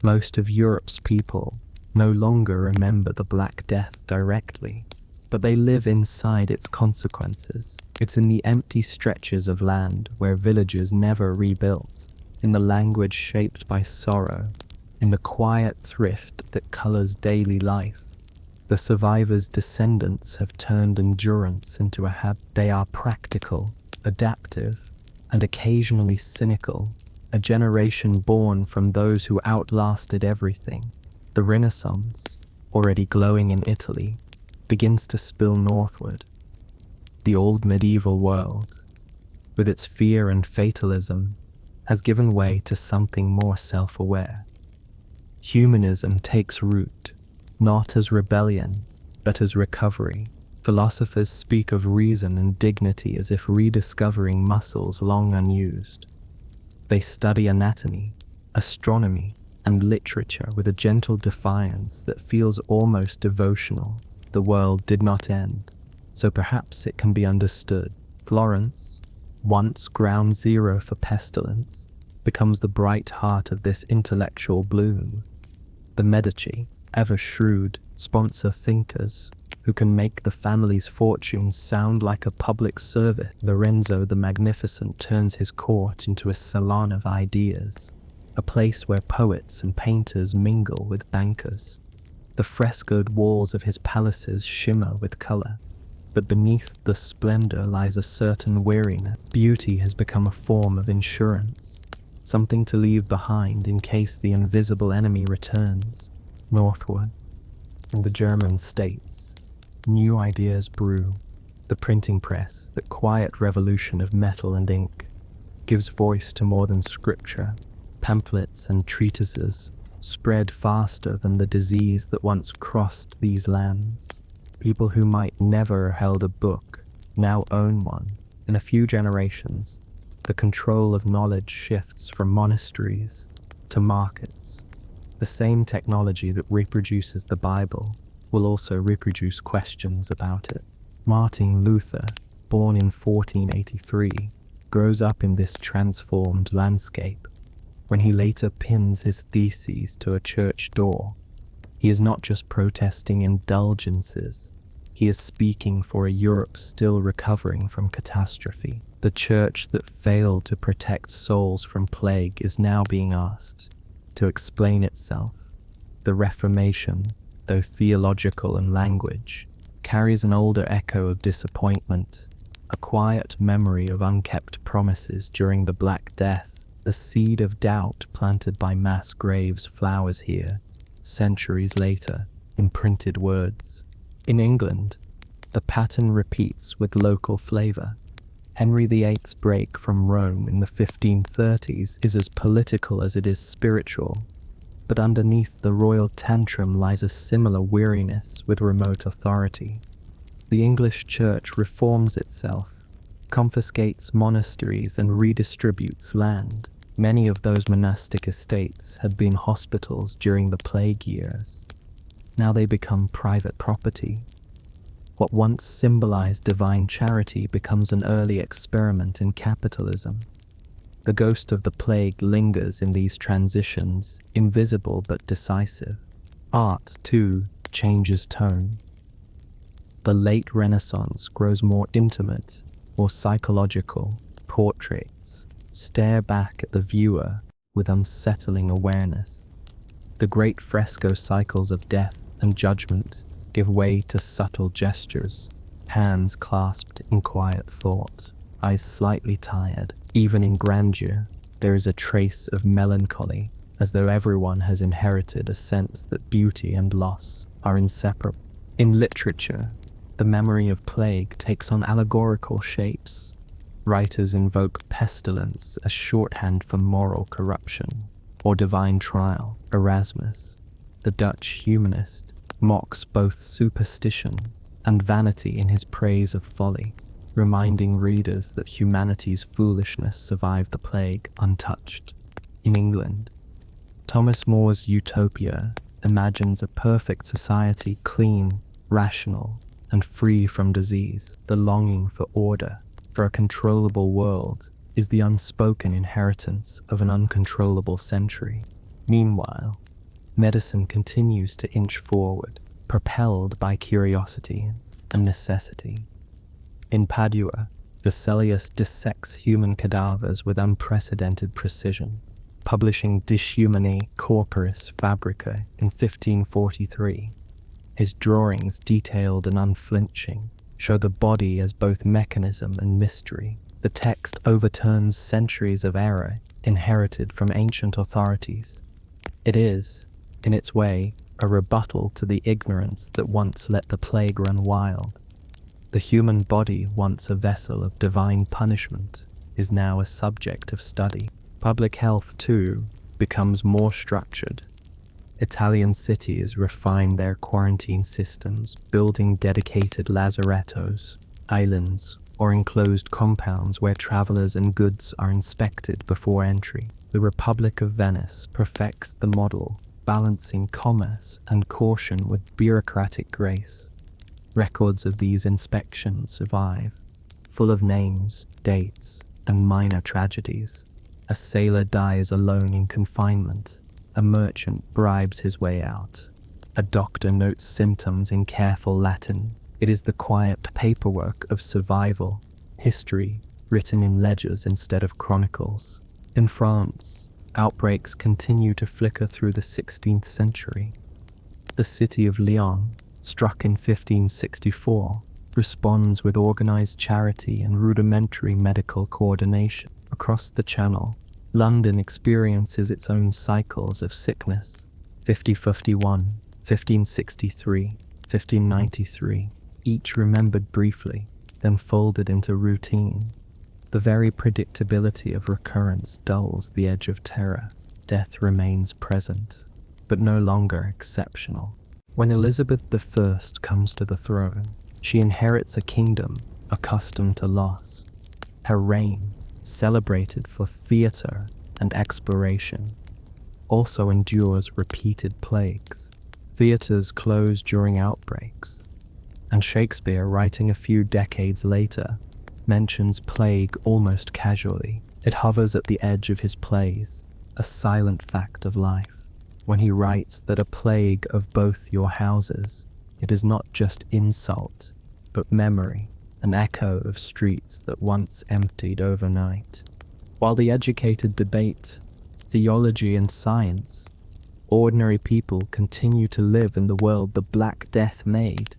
Speaker 1: most of Europe's people no longer remember the Black Death directly, but they live inside its consequences. It's in the empty stretches of land where villages never rebuilt, in the language shaped by sorrow, in the quiet thrift that colors daily life. The survivors' descendants have turned endurance into a habit. They are practical, adaptive, and occasionally cynical, a generation born from those who outlasted everything. The Renaissance, already glowing in Italy, begins to spill northward. The old medieval world, with its fear and fatalism, has given way to something more self-aware. Humanism takes root, not as rebellion, but as recovery. Philosophers speak of reason and dignity as if rediscovering muscles long unused. They study anatomy, astronomy, and literature with a gentle defiance that feels almost devotional. The world did not end, so perhaps it can be understood. Florence, once ground zero for pestilence, becomes the bright heart of this intellectual bloom. The Medici, ever shrewd, sponsor thinkers who can make the family's fortunes sound like a public service. Lorenzo the Magnificent turns his court into a salon of ideas, a place where poets and painters mingle with bankers. The frescoed walls of his palaces shimmer with color, but beneath the splendor lies a certain weariness. Beauty has become a form of insurance, something to leave behind in case the invisible enemy returns. Northward, in the German states, new ideas brew. The printing press, that quiet revolution of metal and ink, gives voice to more than scripture. Pamphlets and treatises spread faster than the disease that once crossed these lands. People who might never have held a book now own one. In a few generations, the control of knowledge shifts from monasteries to markets. The same technology that reproduces the Bible will also reproduce questions about it. Martin Luther, born in 1483, grows up in this transformed landscape. When he later pins his theses to a church door, he is not just protesting indulgences, he is speaking for a Europe still recovering from catastrophe. The church that failed to protect souls from plague is now being asked to explain itself. The Reformation, though theological in language, carries an older echo of disappointment, a quiet memory of unkept promises during the Black Death. The seed of doubt planted by mass graves flowers here, centuries later, in printed words. In England, the pattern repeats with local flavor. Henry VIII's break from Rome in the 1530s is as political as it is spiritual, but underneath the royal tantrum lies a similar weariness with remote authority. The English church reforms itself, confiscates monasteries and redistributes land. Many of those monastic estates had been hospitals during the plague years. Now they become private property. What once symbolized divine charity becomes an early experiment in capitalism. The ghost of the plague lingers in these transitions, invisible but decisive. Art, too, changes tone. The late Renaissance grows more intimate, more psychological. Portraits stare back at the viewer with unsettling awareness. The great fresco cycles of death and judgment give way to subtle gestures, hands clasped in quiet thought, eyes slightly tired. Even in grandeur, there is a trace of melancholy, as though everyone has inherited a sense that beauty and loss are inseparable. In literature, the memory of plague takes on allegorical shapes. Writers invoke pestilence as shorthand for moral corruption, or divine trial. Erasmus, the Dutch humanist, mocks both superstition and vanity in his praise of folly, reminding readers that humanity's foolishness survived the plague untouched. In England, Thomas More's Utopia imagines a perfect society, clean, rational, and free from disease. The longing for order, for a controllable world, is the unspoken inheritance of an uncontrollable century. Meanwhile, medicine continues to inch forward, propelled by curiosity and necessity. In Padua, Vesalius dissects human cadavers with unprecedented precision, publishing De Humani Corporis Fabrica in 1543. His drawings, detailed and unflinching, show the body as both mechanism and mystery. The text overturns centuries of error inherited from ancient authorities. It is, in its way, a rebuttal to the ignorance that once let the plague run wild. The human body, once a vessel of divine punishment, is now a subject of study. Public health, too, becomes more structured. Italian cities refine their quarantine systems, building dedicated lazarettos, islands, or enclosed compounds where travelers and goods are inspected before entry. The Republic of Venice perfects the model, balancing commerce and caution with bureaucratic grace. Records of these inspections survive, full of names, dates, and minor tragedies. A sailor dies alone in confinement. A merchant bribes his way out. A doctor notes symptoms in careful Latin. It is the quiet paperwork of survival, history written in ledgers instead of chronicles. In France, outbreaks continue to flicker through the 16th century. The city of Lyon, struck in 1564, responds with organized charity and rudimentary medical coordination. Across the Channel, London experiences its own cycles of sickness. 1551, 1563, 1593, each remembered briefly, then folded into routine. The very predictability of recurrence dulls the edge of terror. Death remains present, but no longer exceptional. When Elizabeth I comes to the throne, she inherits a kingdom accustomed to loss. Her reign, celebrated for theatre and exploration, also endures repeated plagues. Theatres close during outbreaks, and Shakespeare, writing a few decades later, mentions plague almost casually. It hovers at the edge of his plays, a silent fact of life. When he writes that a plague of both your houses, it is not just insult, but memory, an echo of streets that once emptied overnight. While the educated debate theology and science, ordinary people continue to live in the world the Black Death made,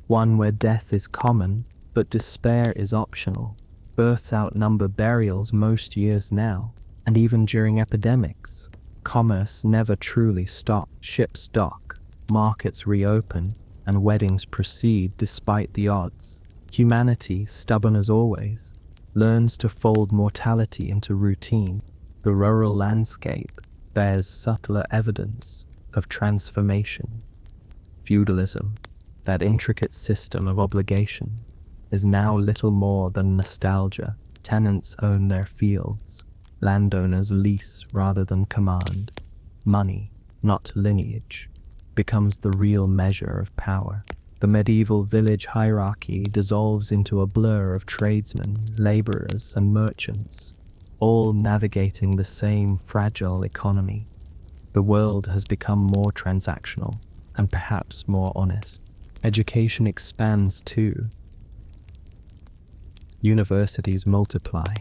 Speaker 1: one where death is common, but despair is optional. Births outnumber burials most years now, and even during epidemics, commerce never truly stops. Ships dock, markets reopen, and weddings proceed despite the odds. Humanity, stubborn as always, learns to fold mortality into routine. The rural landscape bears subtler evidence of transformation. Feudalism, that intricate system of obligation, is now little more than nostalgia. Tenants own their fields. Landowners lease rather than command. Money, not lineage, becomes the real measure of power. The medieval village hierarchy dissolves into a blur of tradesmen, laborers, and merchants, all navigating the same fragile economy. The world has become more transactional and perhaps more honest. Education expands too. Universities multiply,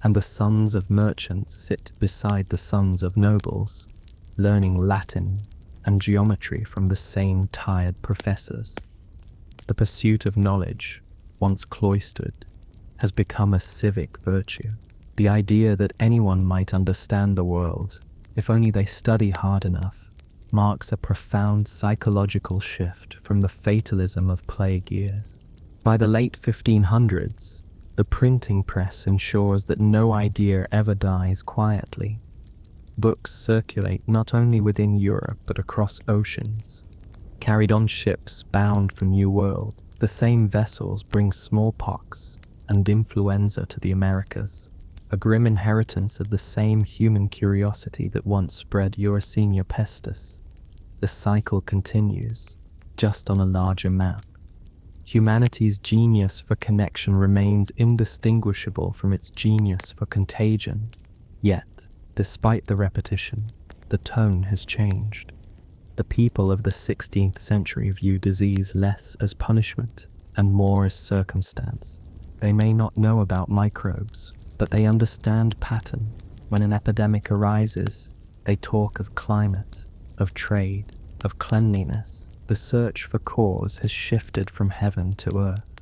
Speaker 1: and the sons of merchants sit beside the sons of nobles, learning Latin and geometry from the same tired professors. The pursuit of knowledge, once cloistered, has become a civic virtue. The idea that anyone might understand the world, if only they study hard enough, marks a profound psychological shift from the fatalism of plague years. By the late 1500s, the printing press ensures that no idea ever dies quietly. Books circulate not only within Europe but across oceans. Carried on ships bound for New World, the same vessels bring smallpox and influenza to the Americas, a grim inheritance of the same human curiosity that once spread Yersin pestis. The cycle continues, just on a larger map. Humanity's genius for connection remains indistinguishable from its genius for contagion. Yet, despite the repetition, the tone has changed. The people of the 16th century view disease less as punishment and more as circumstance. They may not know about microbes, but they understand pattern. When an epidemic arises, they talk of climate, of trade, of cleanliness. The search for cause has shifted from heaven to earth.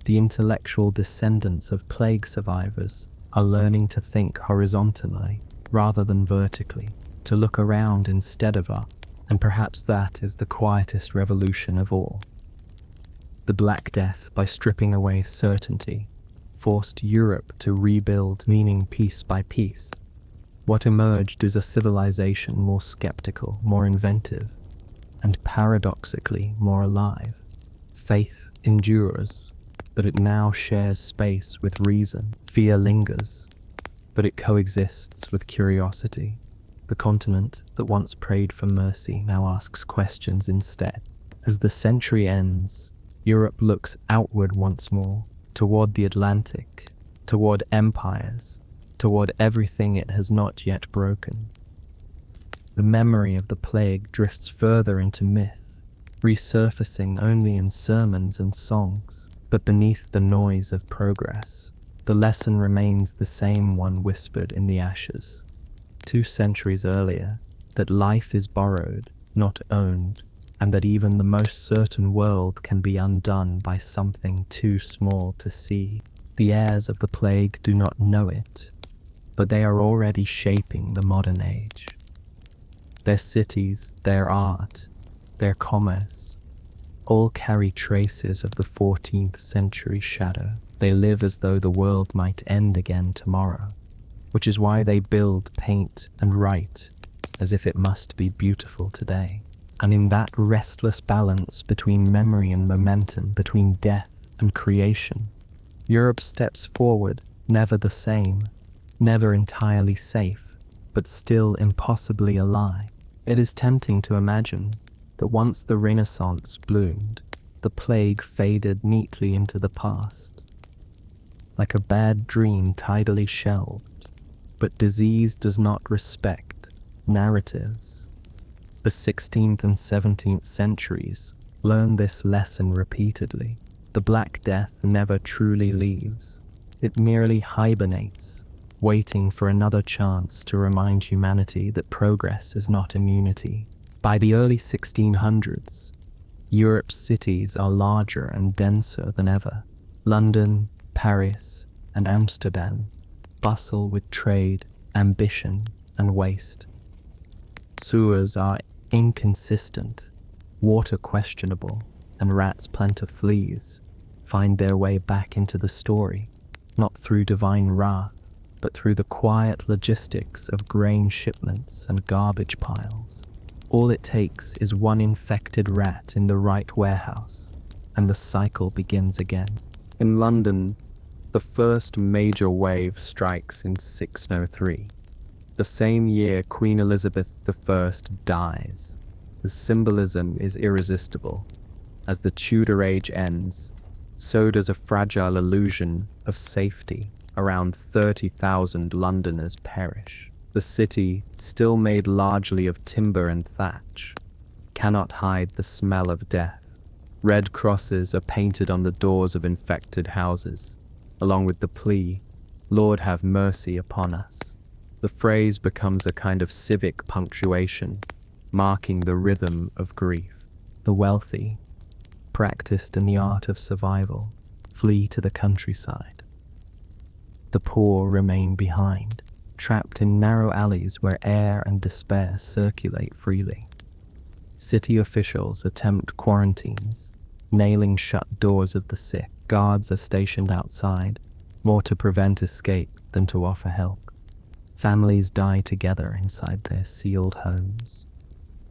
Speaker 1: The intellectual descendants of plague survivors are learning to think horizontally rather than vertically, to look around instead of up, and perhaps that is the quietest revolution of all. The Black Death, by stripping away certainty, forced Europe to rebuild meaning piece by piece. What emerged is a civilization more skeptical, more inventive, and paradoxically more alive. Faith endures, but it now shares space with reason. Fear lingers, but it coexists with curiosity. The continent that once prayed for mercy now asks questions instead. As the century ends, Europe looks outward once more, toward the Atlantic, toward empires, toward everything it has not yet broken. The memory of the plague drifts further into myth, resurfacing only in sermons and songs. But beneath the noise of progress, the lesson remains the same one whispered in the ashes 2 centuries earlier, that life is borrowed, not owned, and that even the most certain world can be undone by something too small to see. The heirs of the plague do not know it, but they are already shaping the modern age. Their cities, their art, their commerce, all carry traces of the 14th century shadow. They live as though the world might end again tomorrow, which is why they build, paint, and write as if it must be beautiful today. And in that restless balance between memory and momentum, between death and creation, Europe steps forward, never the same, never entirely safe, but still impossibly alive. It is tempting to imagine that once the Renaissance bloomed, the plague faded neatly into the past, like a bad dream tidally shelved. But disease does not respect narratives. The 16th and 17th centuries learned this lesson repeatedly. The Black Death never truly leaves. It merely hibernates, waiting for another chance to remind humanity that progress is not immunity. By the early 1600s, Europe's cities are larger and denser than ever. London, Paris, and Amsterdam bustle with trade, ambition, and waste. Sewers are inconsistent, water questionable, and rats plant of fleas find their way back into the story, not through divine wrath, but through the quiet logistics of grain shipments and garbage piles. All it takes is one infected rat in the right warehouse, and the cycle begins again. In London, the first major wave strikes in 1603, the same year Queen Elizabeth I dies. The symbolism is irresistible. As the Tudor age ends, so does a fragile illusion of safety. Around 30,000 Londoners perish. The city, still made largely of timber and thatch, cannot hide the smell of death. Red crosses are painted on the doors of infected houses, along with the plea, "Lord, have mercy upon us." The phrase becomes a kind of civic punctuation, marking the rhythm of grief. The wealthy, practiced in the art of survival, flee to the countryside. The poor remain behind, trapped in narrow alleys where air and despair circulate freely. City officials attempt quarantines, nailing shut doors of the sick. Guards are stationed outside, more to prevent escape than to offer help. Families die together inside their sealed homes,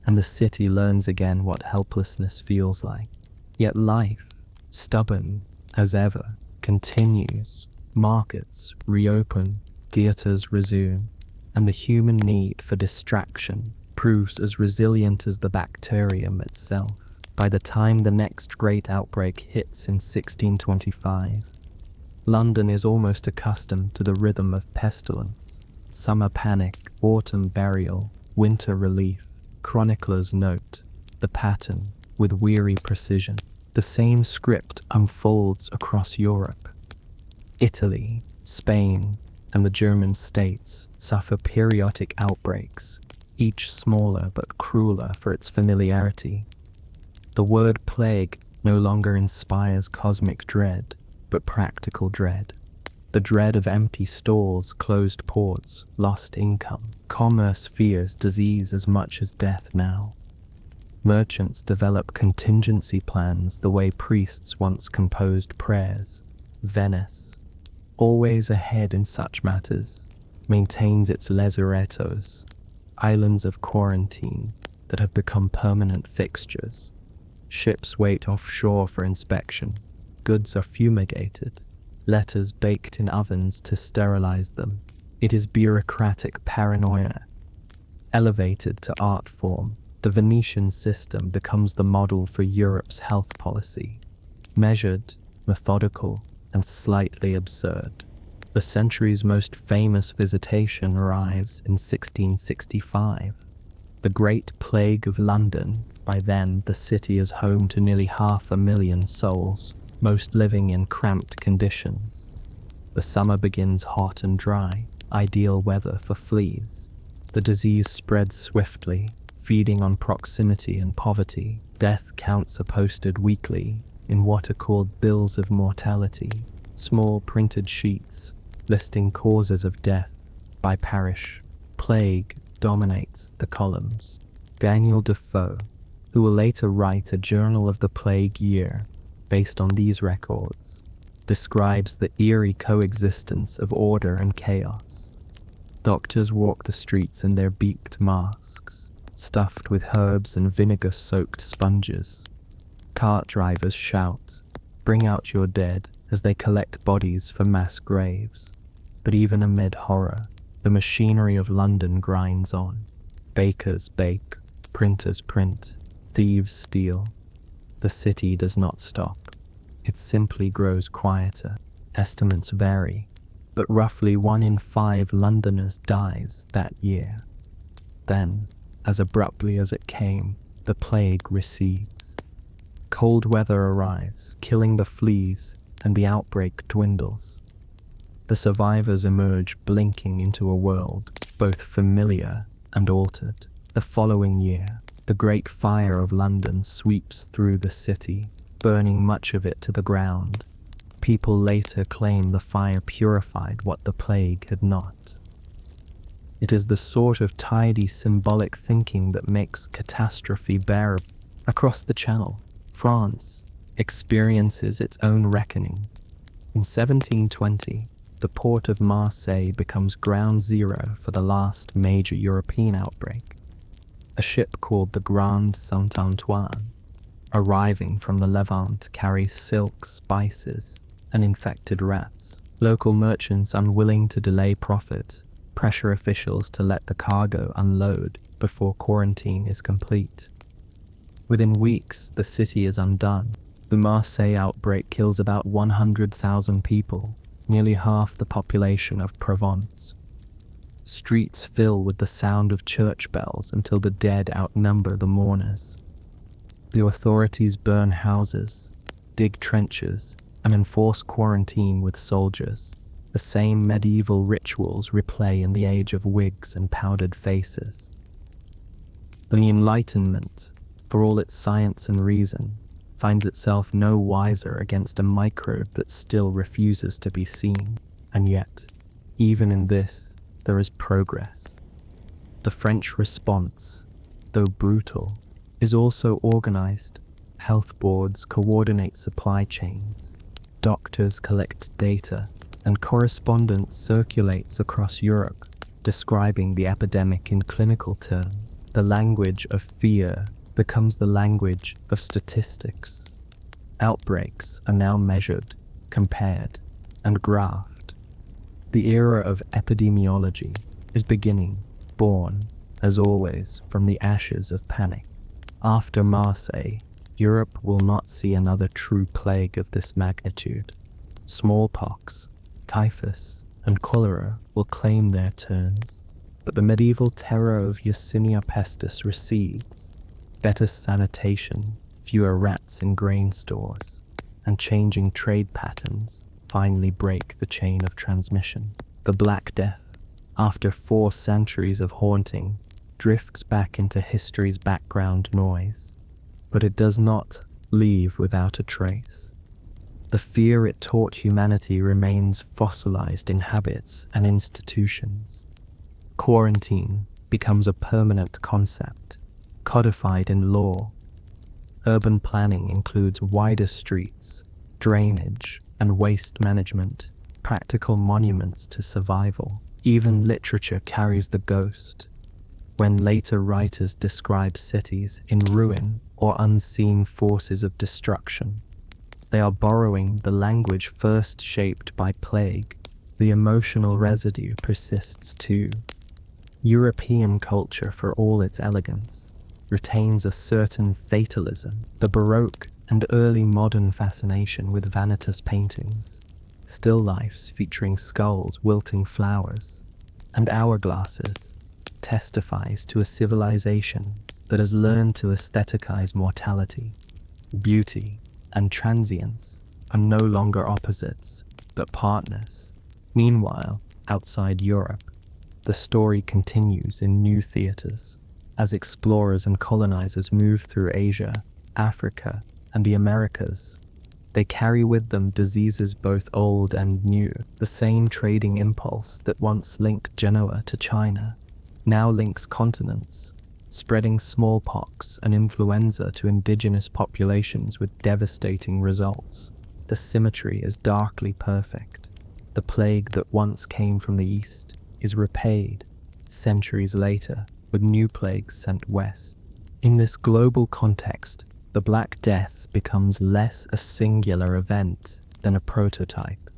Speaker 1: and the city learns again what helplessness feels like. Yet life, stubborn as ever, continues. Markets reopen, theaters resume, and the human need for distraction proves as resilient as the bacterium itself. By the time the next great outbreak hits in 1625, London is almost accustomed to the rhythm of pestilence. Summer panic, autumn burial, winter relief. Chroniclers note the pattern with weary precision. The same script unfolds across Europe. Italy, Spain, and the German states suffer periodic outbreaks, each smaller but crueler for its familiarity. The word plague no longer inspires cosmic dread, but practical dread. The dread of empty stores, closed ports, lost income. Commerce fears disease as much as death now. Merchants develop contingency plans the way priests once composed prayers. Venice, always ahead in such matters, maintains its lazarettos, islands of quarantine that have become permanent fixtures. Ships wait offshore for inspection. Goods are fumigated. Letters baked in ovens to sterilize them. It is bureaucratic paranoia. Elevated to art form, the Venetian system becomes the model for Europe's health policy. Measured, methodical, and slightly absurd. The century's most famous visitation arrives in 1665. The Great Plague of London. By then, the city is home to nearly 500,000 souls, most living in cramped conditions. The summer begins hot and dry, ideal weather for fleas. The disease spreads swiftly, feeding on proximity and poverty. Death counts are posted weekly in what are called bills of mortality, small printed sheets listing causes of death by parish. Plague dominates the columns. Daniel Defoe, who will later write a journal of the plague year based on these records, describes the eerie coexistence of order and chaos. Doctors walk the streets in their beaked masks, stuffed with herbs and vinegar-soaked sponges. Cart drivers shout, "Bring out your dead," as they collect bodies for mass graves. But even amid horror, the machinery of London grinds on. Bakers bake, printers print, thieves steal. The city does not stop. It simply grows quieter. Estimates vary, but roughly 1 in 5 Londoners dies that year. Then, as abruptly as it came, the plague recedes. Cold weather arrives, killing the fleas, and the outbreak dwindles. The survivors emerge blinking into a world both familiar and altered. The following year, the Great Fire of London sweeps through the city, burning much of it to the ground. People later claim the fire purified what the plague had not. It is the sort of tidy symbolic thinking that makes catastrophe bearable. Across the Channel, France experiences its own reckoning. In 1720, the port of Marseille becomes ground zero for the last major European outbreak. A ship called the Grand Saint-Antoine, arriving from the Levant, carries silk, spices, and infected rats. Local merchants, unwilling to delay profit, pressure officials to let the cargo unload before quarantine is complete. Within weeks, the city is undone. The Marseille outbreak kills about 100,000 people, nearly half the population of Provence. Streets fill with the sound of church bells until the dead outnumber the mourners. The authorities burn houses, dig trenches, and enforce quarantine with soldiers. The same medieval rituals replay in the age of wigs and powdered faces. The Enlightenment, for all its science and reason, finds itself no wiser against a microbe that still refuses to be seen. And yet, even in this, there is progress. The French response, though brutal, is also organized. Health boards coordinate supply chains, doctors collect data, and correspondence circulates across Europe, describing the epidemic in clinical terms. The language of fear becomes the language of statistics. Outbreaks are now measured, compared, and graphed. The era of epidemiology is beginning, born, as always, from the ashes of panic. After Marseille, Europe will not see another true plague of this magnitude. Smallpox, typhus, and cholera will claim their turns, but the medieval terror of Yersinia pestis recedes. Better sanitation, fewer rats in grain stores, and changing trade patterns finally break the chain of transmission. The Black Death, after 4 centuries of haunting, drifts back into history's background noise, but it does not leave without a trace. The fear it taught humanity remains fossilized in habits and institutions. Quarantine becomes a permanent concept, codified in law. Urban planning includes wider streets, drainage, and waste management, practical monuments to survival. Even literature carries the ghost. When later writers describe cities in ruin or unseen forces of destruction, they are borrowing the language first shaped by plague. The emotional residue persists too. European culture, for all its elegance, retains a certain fatalism. The Baroque and early modern fascination with vanitous paintings, still lifes featuring skulls, wilting flowers, and hourglasses, testifies to a civilization that has learned to aestheticize mortality. Beauty and transience are no longer opposites, but partners. Meanwhile, outside Europe, the story continues in new theaters. As explorers and colonizers move through Asia, Africa, and the Americas, they carry with them diseases both old and new. The same trading impulse that once linked Genoa to China now links continents, spreading smallpox and influenza to indigenous populations with devastating results. The symmetry is darkly perfect. The plague that once came from the east is repaid centuries later with new plagues sent west. In this global context, the Black Death becomes less a singular event than a prototype,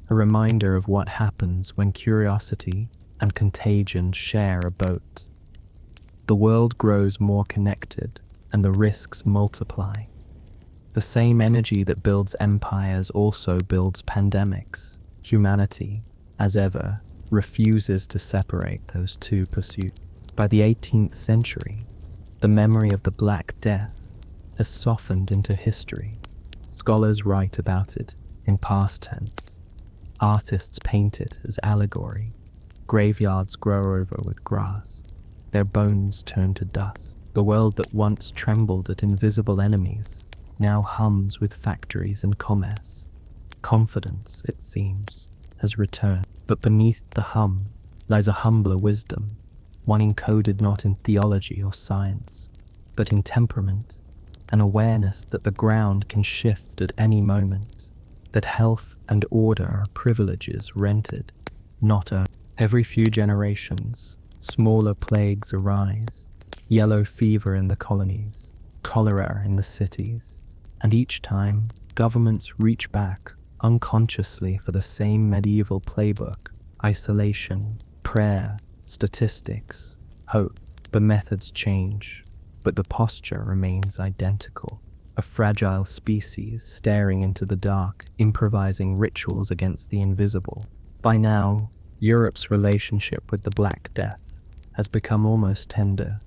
Speaker 1: a reminder of what happens when curiosity and contagion share a boat. The world grows more connected and the risks multiply. The same energy that builds empires also builds pandemics. Humanity, as ever, refuses to separate those two pursuits. By the 18th century, the memory of the Black Death has softened into history. Scholars write about it in past tense. Artists paint it as allegory. Graveyards grow over with grass. Their bones turn to dust. The world that once trembled at invisible enemies now hums with factories and commerce. Confidence, it seems, has returned. But beneath the hum lies a humbler wisdom, one encoded not in theology or science, but in temperament, an awareness that the ground can shift at any moment, that health and order are privileges rented, not earned. Every few generations, smaller plagues arise, yellow fever in the colonies, cholera in the cities, and each time governments reach back unconsciously for the same medieval playbook: isolation, prayer, statistics, hope. The methods change, but the posture remains identical. A fragile species staring into the dark, improvising rituals against the invisible. By now, Europe's relationship with the Black Death has become almost tender.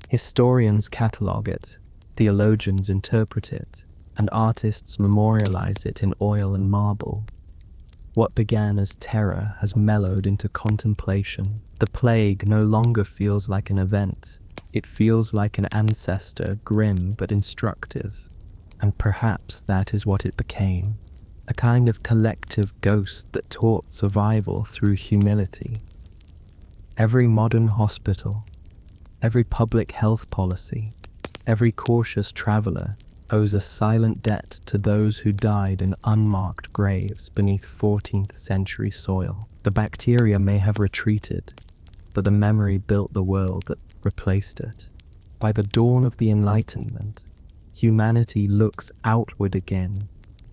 Speaker 1: Historians catalogue it, Theologians interpret it, and artists memorialize it in oil and marble. What began as terror has mellowed into contemplation. The plague no longer feels like an event. It feels like an ancestor, grim but instructive. And perhaps that is what it became. A kind of collective ghost that taught survival through humility. Every modern hospital, every public health policy, every cautious traveler owes a silent debt to those who died in unmarked graves beneath 14th century soil. The bacteria may have retreated, but the memory built the world that replaced it. By the dawn of the Enlightenment, humanity looks outward again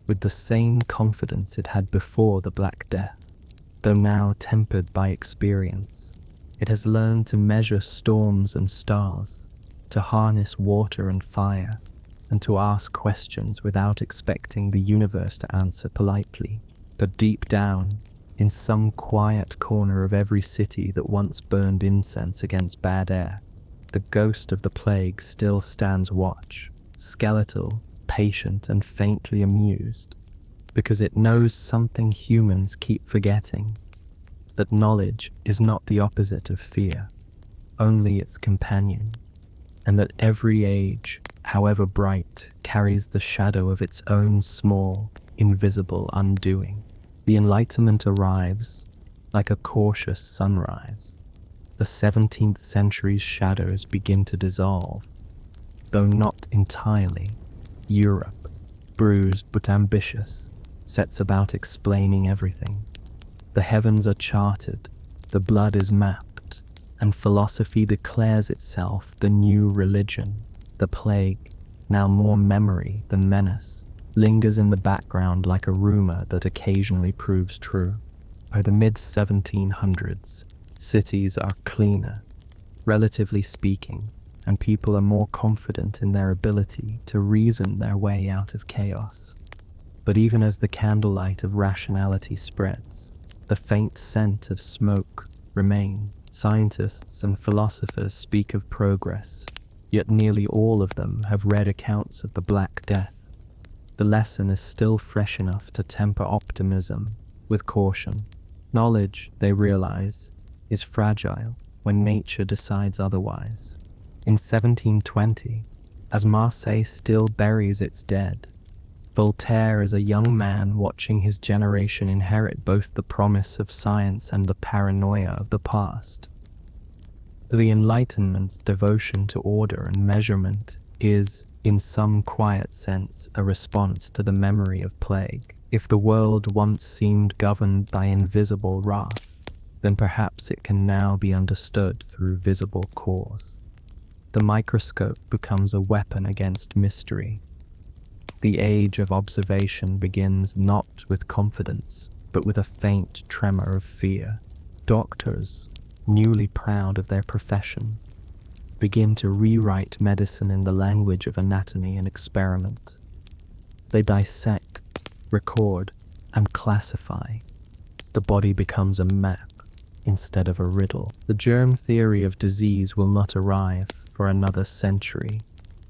Speaker 1: with the same confidence it had before the Black Death, though now tempered by experience. It has learned to measure storms and stars, to harness water and fire, and to ask questions without expecting the universe to answer politely. But deep down, in some quiet corner of every city that once burned incense against bad air, the ghost of the plague still stands watch, skeletal, patient, and faintly amused, because it knows something humans keep forgetting, that knowledge is not the opposite of fear, only its companion, and that every age, however bright, carries the shadow of its own small, invisible undoing. The Enlightenment arrives like a cautious sunrise. The 17th century's shadows begin to dissolve, though not entirely. Europe, bruised but ambitious, sets about explaining everything. The heavens are charted, the blood is mapped, and philosophy declares itself the new religion. The plague, now more memory than menace, lingers in the background like a rumor that occasionally proves true. By the mid-1700s, cities are cleaner, relatively speaking, and people are more confident in their ability to reason their way out of chaos. But even as the candlelight of rationality spreads, the faint scent of smoke remains. Scientists and philosophers speak of progress, yet nearly all of them have read accounts of the Black Death. The lesson is still fresh enough to temper optimism with caution. Knowledge, they realize, is fragile when nature decides otherwise. In 1720, as Marseille still buries its dead, Voltaire is a young man watching his generation inherit both the promise of science and the paranoia of the past. The Enlightenment's devotion to order and measurement is, in some quiet sense, a response to the memory of plague. If the world once seemed governed by invisible wrath, then perhaps it can now be understood through visible cause. The microscope becomes a weapon against mystery. The age of observation begins not with confidence, but with a faint tremor of fear. Doctors, newly proud of their profession, begin to rewrite medicine in the language of anatomy and experiment. They dissect, record, and classify. The body becomes a map instead of a riddle. The germ theory of disease will not arrive for another century,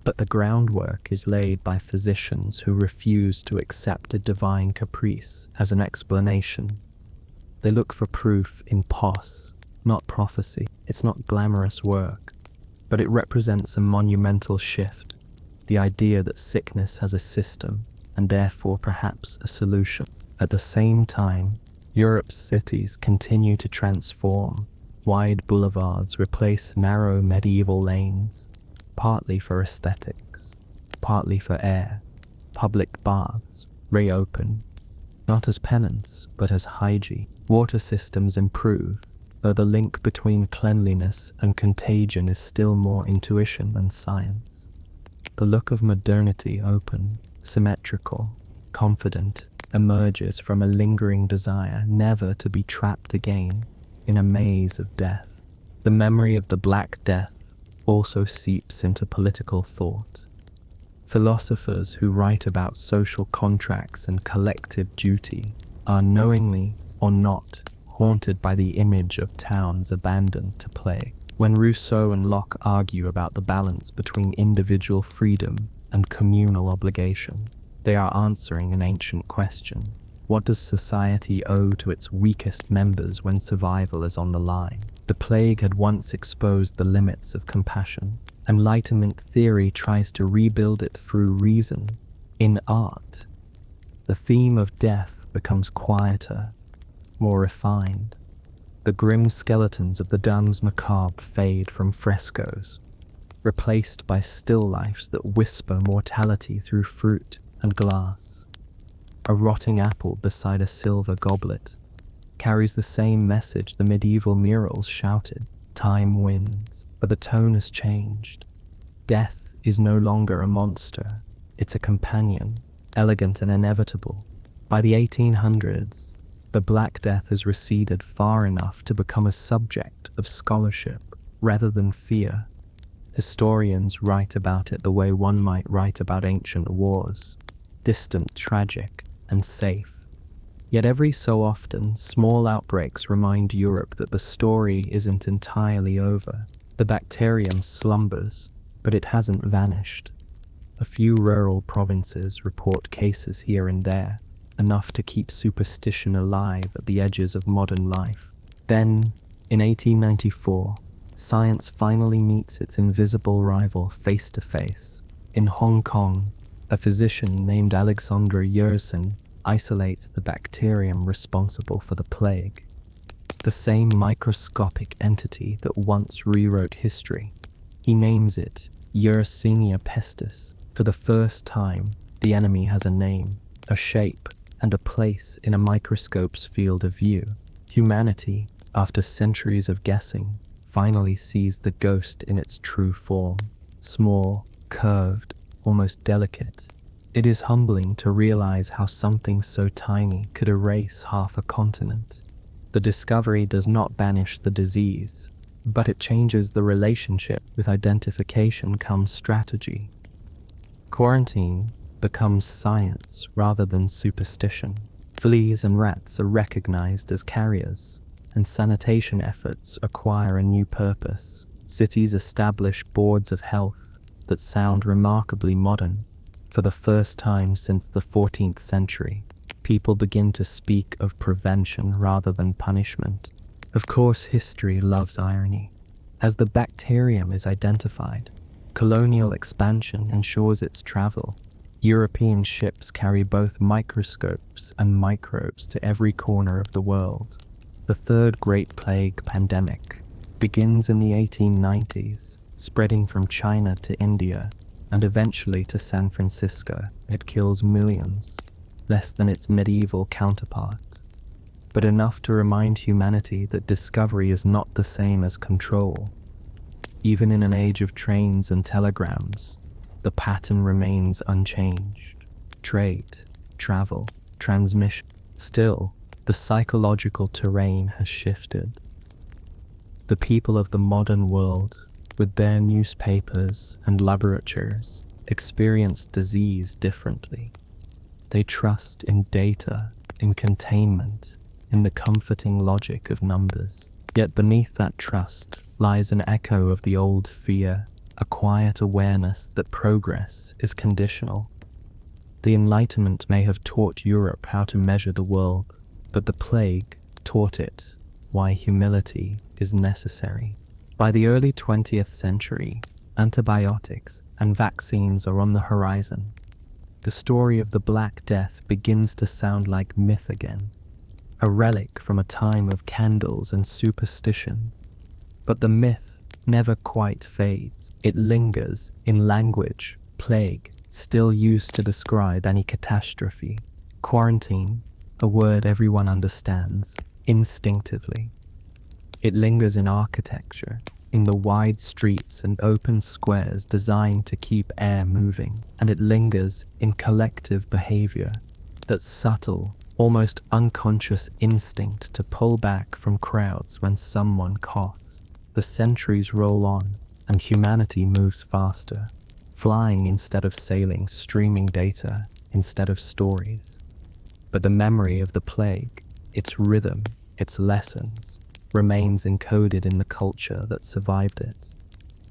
Speaker 1: but the groundwork is laid by physicians who refuse to accept a divine caprice as an explanation. They look for proof in pos, not prophecy. It's not glamorous work, but it represents a monumental shift, the idea that sickness has a system, and therefore perhaps a solution. At the same time, Europe's cities continue to transform. Wide boulevards replace narrow medieval lanes, partly for aesthetics, partly for air. Public baths reopen, not as penance, but as hygiene. Water systems improve, though the link between cleanliness and contagion is still more intuition than science. The look of modernity, open, symmetrical, confident, emerges from a lingering desire never to be trapped again in a maze of death. The memory of the Black Death also seeps into political thought. Philosophers who write about social contracts and collective duty are knowingly or not haunted by the image of towns abandoned to plague. When Rousseau and Locke argue about the balance between individual freedom and communal obligation, they are answering an ancient question. What does society owe to its weakest members when survival is on the line? The plague had once exposed the limits of compassion. Enlightenment theory tries to rebuild it through reason. In art, the theme of death becomes quieter, more refined. The grim skeletons of the Dames Macabre fade from frescoes, replaced by still lifes that whisper mortality through fruit and glass. A rotting apple beside a silver goblet carries the same message the medieval murals shouted. Time wins, but the tone has changed. Death is no longer a monster, it's a companion, elegant and inevitable. By the 1800s, the Black Death has receded far enough to become a subject of scholarship rather than fear. Historians write about it the way one might write about ancient wars, distant, tragic, and safe. Yet every so often, small outbreaks remind Europe that the story isn't entirely over. The bacterium slumbers, but it hasn't vanished. A few rural provinces report cases here and there, enough to keep superstition alive at the edges of modern life. Then, in 1894, science finally meets its invisible rival face to face. In Hong Kong, a physician named Alexander Yersin isolates the bacterium responsible for the plague, the same microscopic entity that once rewrote history. He names it Yersinia pestis. For the first time, the enemy has a name, a shape, and a place in a microscope's field of view. Humanity, after centuries of guessing, finally sees the ghost in its true form. Small, curved, almost delicate. It is humbling to realize how something so tiny could erase half a continent. The discovery does not banish the disease, but it changes the relationship. With identification comes strategy. Quarantine becomes science rather than superstition. Fleas and rats are recognized as carriers, and sanitation efforts acquire a new purpose. Cities establish boards of health that sound remarkably modern. For the first time since the 14th century, people begin to speak of prevention rather than punishment. Of course, history loves irony. As the bacterium is identified, colonial expansion ensures its travel. European ships carry both microscopes and microbes to every corner of the world. The Third Great Plague pandemic begins in the 1890s, spreading from China to India and eventually to San Francisco. It kills millions, less than its medieval counterpart, but enough to remind humanity that discovery is not the same as control. Even in an age of trains and telegrams, the pattern remains unchanged. Trade, travel, transmission. Still, the psychological terrain has shifted. The people of the modern world, with their newspapers and laboratories, experience disease differently. They trust in data, in containment, in the comforting logic of numbers. Yet beneath that trust lies an echo of the old fear, a quiet awareness that progress is conditional. The Enlightenment may have taught Europe how to measure the world, but the plague taught it why humility is necessary. By the early 20th century, antibiotics and vaccines are on the horizon. The story of the Black Death begins to sound like myth again, a relic from a time of candles and superstition. But the myth never quite fades. It lingers in language, plague, still used to describe any catastrophe. Quarantine, a word everyone understands instinctively. It lingers in architecture, in the wide streets and open squares designed to keep air moving, and it lingers in collective behavior, that subtle, almost unconscious instinct to pull back from crowds when someone coughs. The centuries roll on, and humanity moves faster, flying instead of sailing, streaming data instead of stories. But the memory of the plague, its rhythm, its lessons, remains encoded in the culture that survived it.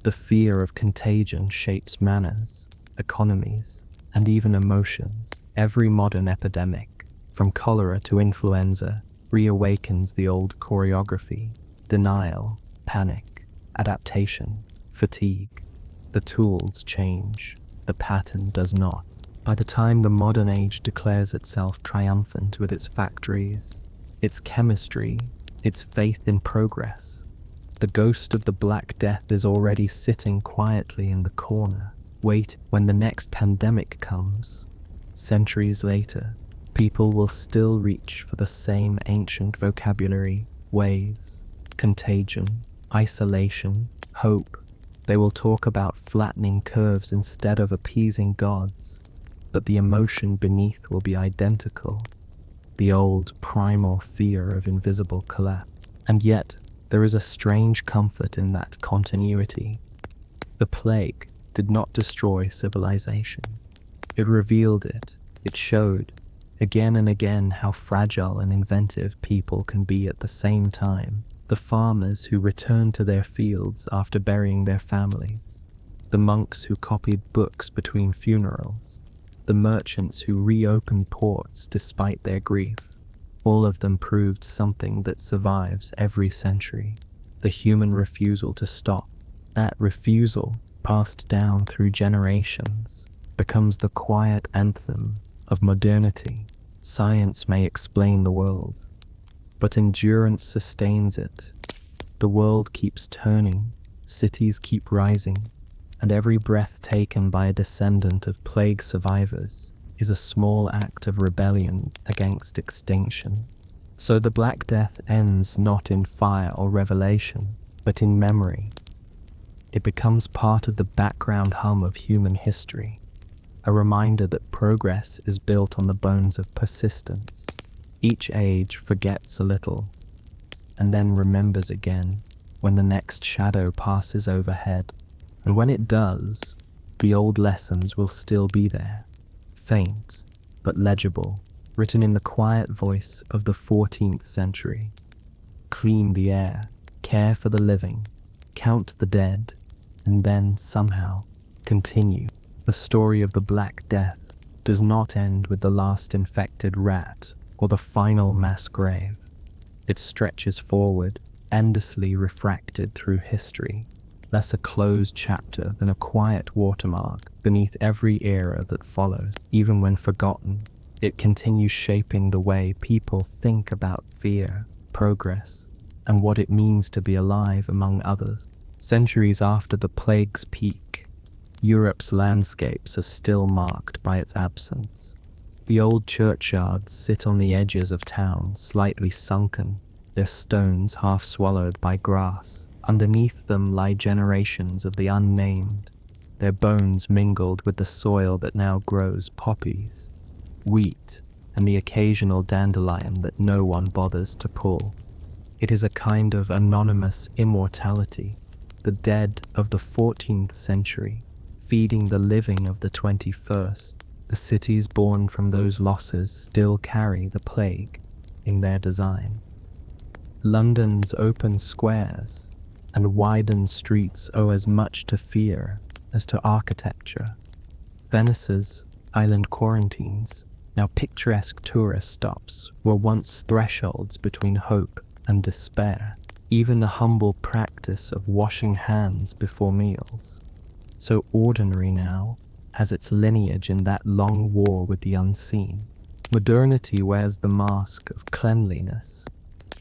Speaker 1: The fear of contagion shapes manners, economies, and even emotions. Every modern epidemic, from cholera to influenza, reawakens the old choreography: denial, panic, adaptation, fatigue. The tools change, the pattern does not. By the time the modern age declares itself triumphant with its factories, its chemistry, its faith in progress, the ghost of the Black Death is already sitting quietly in the corner. Wait, when the next pandemic comes, centuries later, people will still reach for the same ancient vocabulary: ways, contagion, isolation, hope. They will talk about flattening curves instead of appeasing gods, but the emotion beneath will be identical: the old primal fear of invisible collapse. And yet, there is a strange comfort in that continuity. The plague did not destroy civilization. It revealed it. It showed, again and again, how fragile and inventive people can be at the same time. The farmers who returned to their fields after burying their families, the monks who copied books between funerals, the merchants who reopened ports despite their grief. All of them proved something that survives every century: the human refusal to stop. That refusal, passed down through generations, becomes the quiet anthem of modernity. Science may explain the world, but endurance sustains it. The world keeps turning, cities keep rising, and every breath taken by a descendant of plague survivors is a small act of rebellion against extinction. So the Black Death ends not in fire or revelation, but in memory. It becomes part of the background hum of human history, a reminder that progress is built on the bones of persistence. Each age forgets a little, and then remembers again when the next shadow passes overhead. And when it does, the old lessons will still be there, faint but legible, written in the quiet voice of the 14th century. Clean the air, care for the living, count the dead, and then somehow continue. The story of the Black Death does not end with the last infected rat or the final mass grave. It stretches forward, endlessly refracted through history, less a closed chapter than a quiet watermark beneath every era that follows. Even when forgotten, it continues shaping the way people think about fear, progress, and what it means to be alive, among others. Centuries after the plague's peak, Europe's landscapes are still marked by its absence. The old churchyards sit on the edges of towns, slightly sunken, their stones half swallowed by grass. Underneath them lie generations of the unnamed, their bones mingled with the soil that now grows poppies, wheat, and the occasional dandelion that no one bothers to pull. It is a kind of anonymous immortality, the dead of the 14th century, feeding the living of the 21st. The cities born from those losses still carry the plague in their design. London's open squares and widened streets owe as much to fear as to architecture. Venice's island quarantines, now picturesque tourist stops, were once thresholds between hope and despair. Even the humble practice of washing hands before meals, so ordinary now, has its lineage in that long war with the unseen. Modernity wears the mask of cleanliness,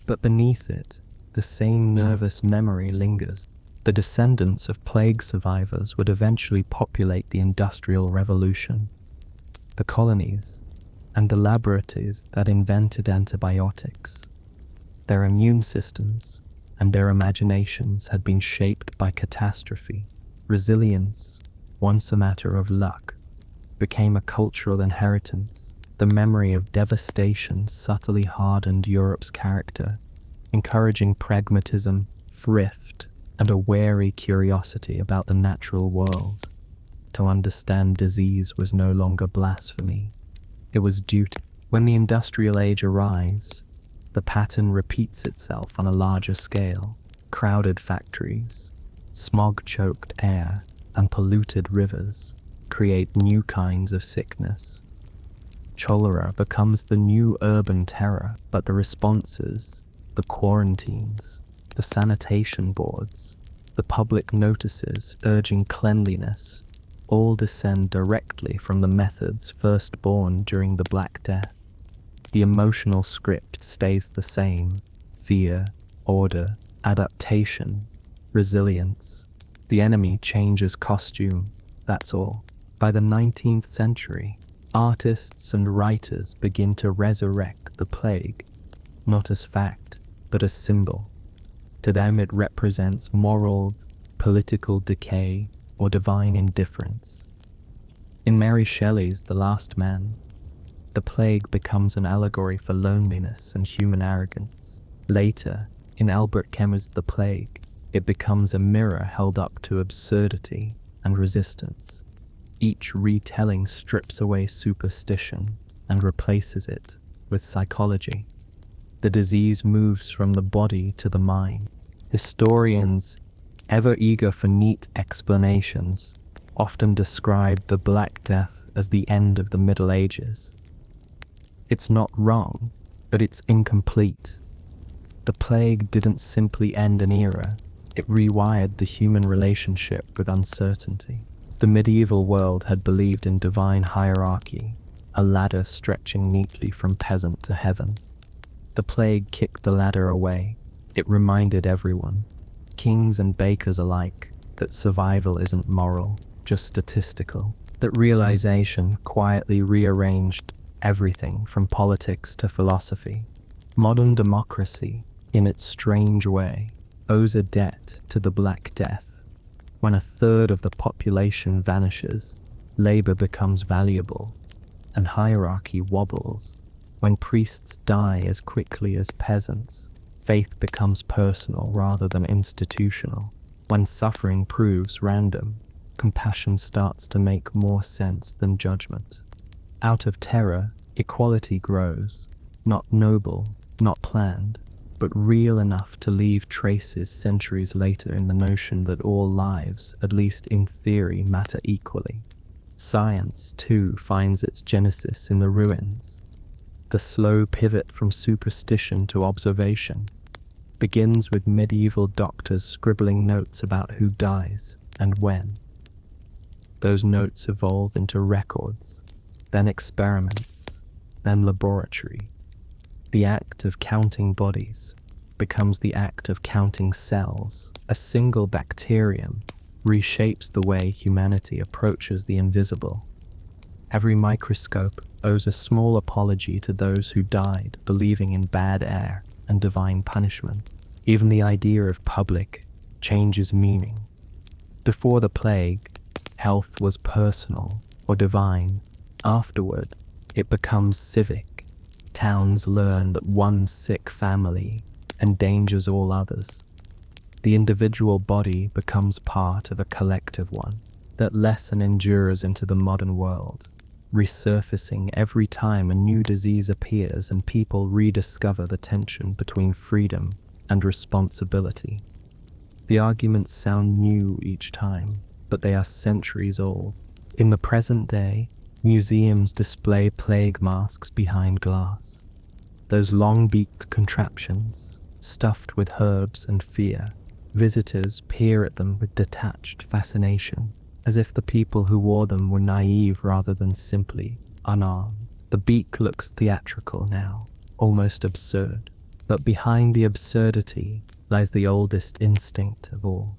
Speaker 1: but beneath it, the same nervous memory lingers. The descendants of plague survivors would eventually populate the Industrial Revolution, the colonies, and the laboratories that invented antibiotics. Their immune systems and their imaginations had been shaped by catastrophe. Resilience, once a matter of luck, became a cultural inheritance. The memory of devastation subtly hardened Europe's character, encouraging pragmatism, thrift, and a wary curiosity about the natural world. To understand disease was no longer blasphemy, it was duty. When the industrial age arrives, The pattern repeats itself on a larger scale. Crowded factories, smog-choked air, and polluted rivers create new kinds of sickness. Cholera becomes the new urban terror, but the responses, the quarantines, the sanitation boards, the public notices urging cleanliness, all descend directly from the methods first born during the Black Death. The emotional script stays the same: fear, order, adaptation, resilience. The enemy changes costume, that's all. By the 19th century, artists and writers begin to resurrect the plague, not as fact, but as symbol. To them it represents moral, political decay, or divine indifference. In Mary Shelley's The Last Man, the plague becomes an allegory for loneliness and human arrogance. Later, in Albert Camus' The Plague, it becomes a mirror held up to absurdity and resistance. Each retelling strips away superstition and replaces it with psychology. The disease moves from the body to the mind. Historians, ever eager for neat explanations, often describe the Black Death as the end of the Middle Ages. It's not wrong, but it's incomplete. The plague didn't simply end an era, it rewired the human relationship with uncertainty. The medieval world had believed in divine hierarchy, a ladder stretching neatly from peasant to heaven. The plague kicked the ladder away. It reminded everyone, kings and bakers alike, that survival isn't moral, just statistical. That realization quietly rearranged everything from politics to philosophy. Modern democracy, in its strange way, owes a debt to the Black Death. When a third of the population vanishes, labor becomes valuable, and hierarchy wobbles. When priests die as quickly as peasants, faith becomes personal rather than institutional. When suffering proves random, compassion starts to make more sense than judgment. Out of terror, equality grows, not noble, not planned, but real enough to leave traces centuries later in the notion that all lives, at least in theory, matter equally. Science, too, finds its genesis in the ruins. The slow pivot from superstition to observation begins with medieval doctors scribbling notes about who dies and when. Those notes evolve into records, then experiments, then laboratory. The act of counting bodies becomes the act of counting cells. A single bacterium reshapes the way humanity approaches the invisible. Every microscope owes a small apology to those who died believing in bad air and divine punishment. Even the idea of public changes meaning. Before the plague, health was personal or divine. Afterward, it becomes civic. Towns learn that one sick family endangers all others. The individual body becomes part of a collective one. That lesson endures into the modern world, resurfacing every time a new disease appears and people rediscover the tension between freedom and responsibility. The arguments sound new each time, but they are centuries old. In the present day, museums display plague masks behind glass. Those long-beaked contraptions, stuffed with herbs and fear. Visitors peer at them with detached fascination, as if the people who wore them were naive rather than simply unarmed. The beak looks theatrical now, almost absurd. But behind the absurdity lies the oldest instinct of all,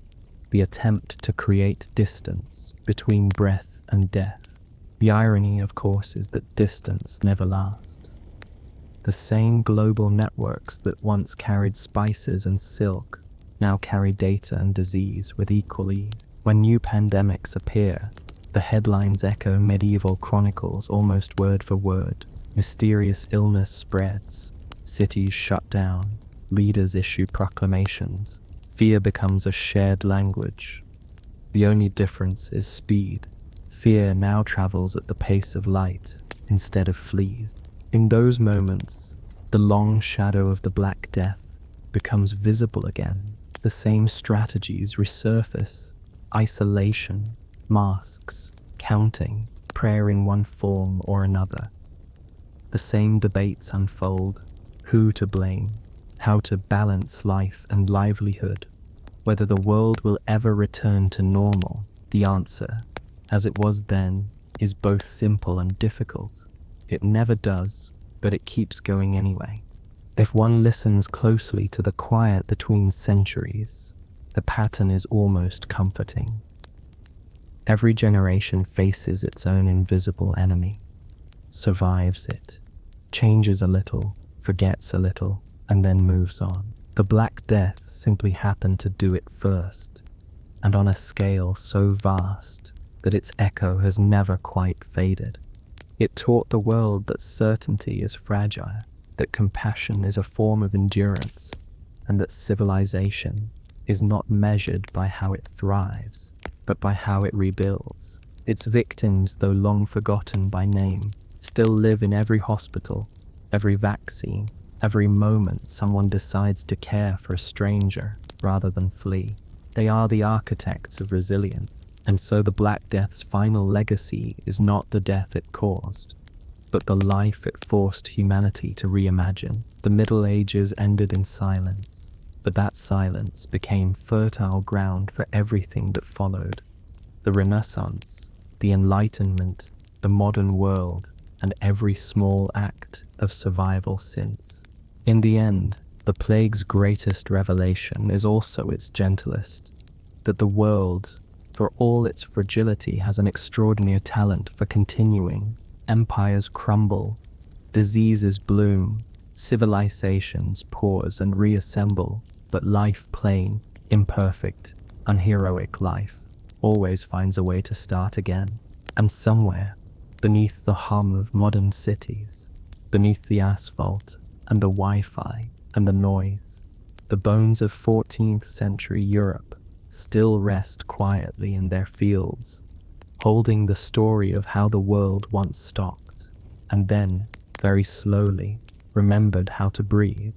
Speaker 1: the attempt to create distance between breath and death. The irony, of course, is that distance never lasts. The same global networks that once carried spices and silk now carry data and disease with equal ease. When new pandemics appear, the headlines echo medieval chronicles almost word for word. Mysterious illness spreads, cities shut down, leaders issue proclamations. Fear becomes a shared language. The only difference is speed. Fear now travels at the pace of light instead of fleas. In those moments, The long shadow of the Black Death becomes visible again. The same strategies resurface: isolation, masks, counting, prayer in one form or another. The same debates unfold: who to blame, how to balance life and livelihood, whether the world will ever return to normal. The answer, as it was then, is both simple and difficult. It never does, but it keeps going anyway. If one listens closely to the quiet between centuries, the pattern is almost comforting. Every generation faces its own invisible enemy, survives it, changes a little, forgets a little, and then moves on. The Black Death simply happened to do it first, and on a scale so vast that its echo has never quite faded. It taught the world that certainty is fragile, that compassion is a form of endurance, and that civilization is not measured by how it thrives, but by how it rebuilds. Its victims, though long forgotten by name, still live in every hospital, every vaccine, every moment someone decides to care for a stranger rather than flee. They are the architects of resilience, and so the Black Death's final legacy is not the death it caused, but the life it forced humanity to reimagine. The Middle Ages ended in silence, but that silence became fertile ground for everything that followed: the Renaissance, the Enlightenment, the modern world, and every small act of survival since. In the end, the plague's greatest revelation is also its gentlest: that the world, for all its fragility, has an extraordinary talent for continuing. Empires crumble, diseases bloom, civilizations pause and reassemble, but life, plain, imperfect, unheroic life, always finds a way to start again. And somewhere, beneath the hum of modern cities, beneath the asphalt and the Wi-Fi and the noise, the bones of 14th century Europe still rest quietly in their fields, holding the story of how the world once stopped, and then, very slowly, remembered how to breathe.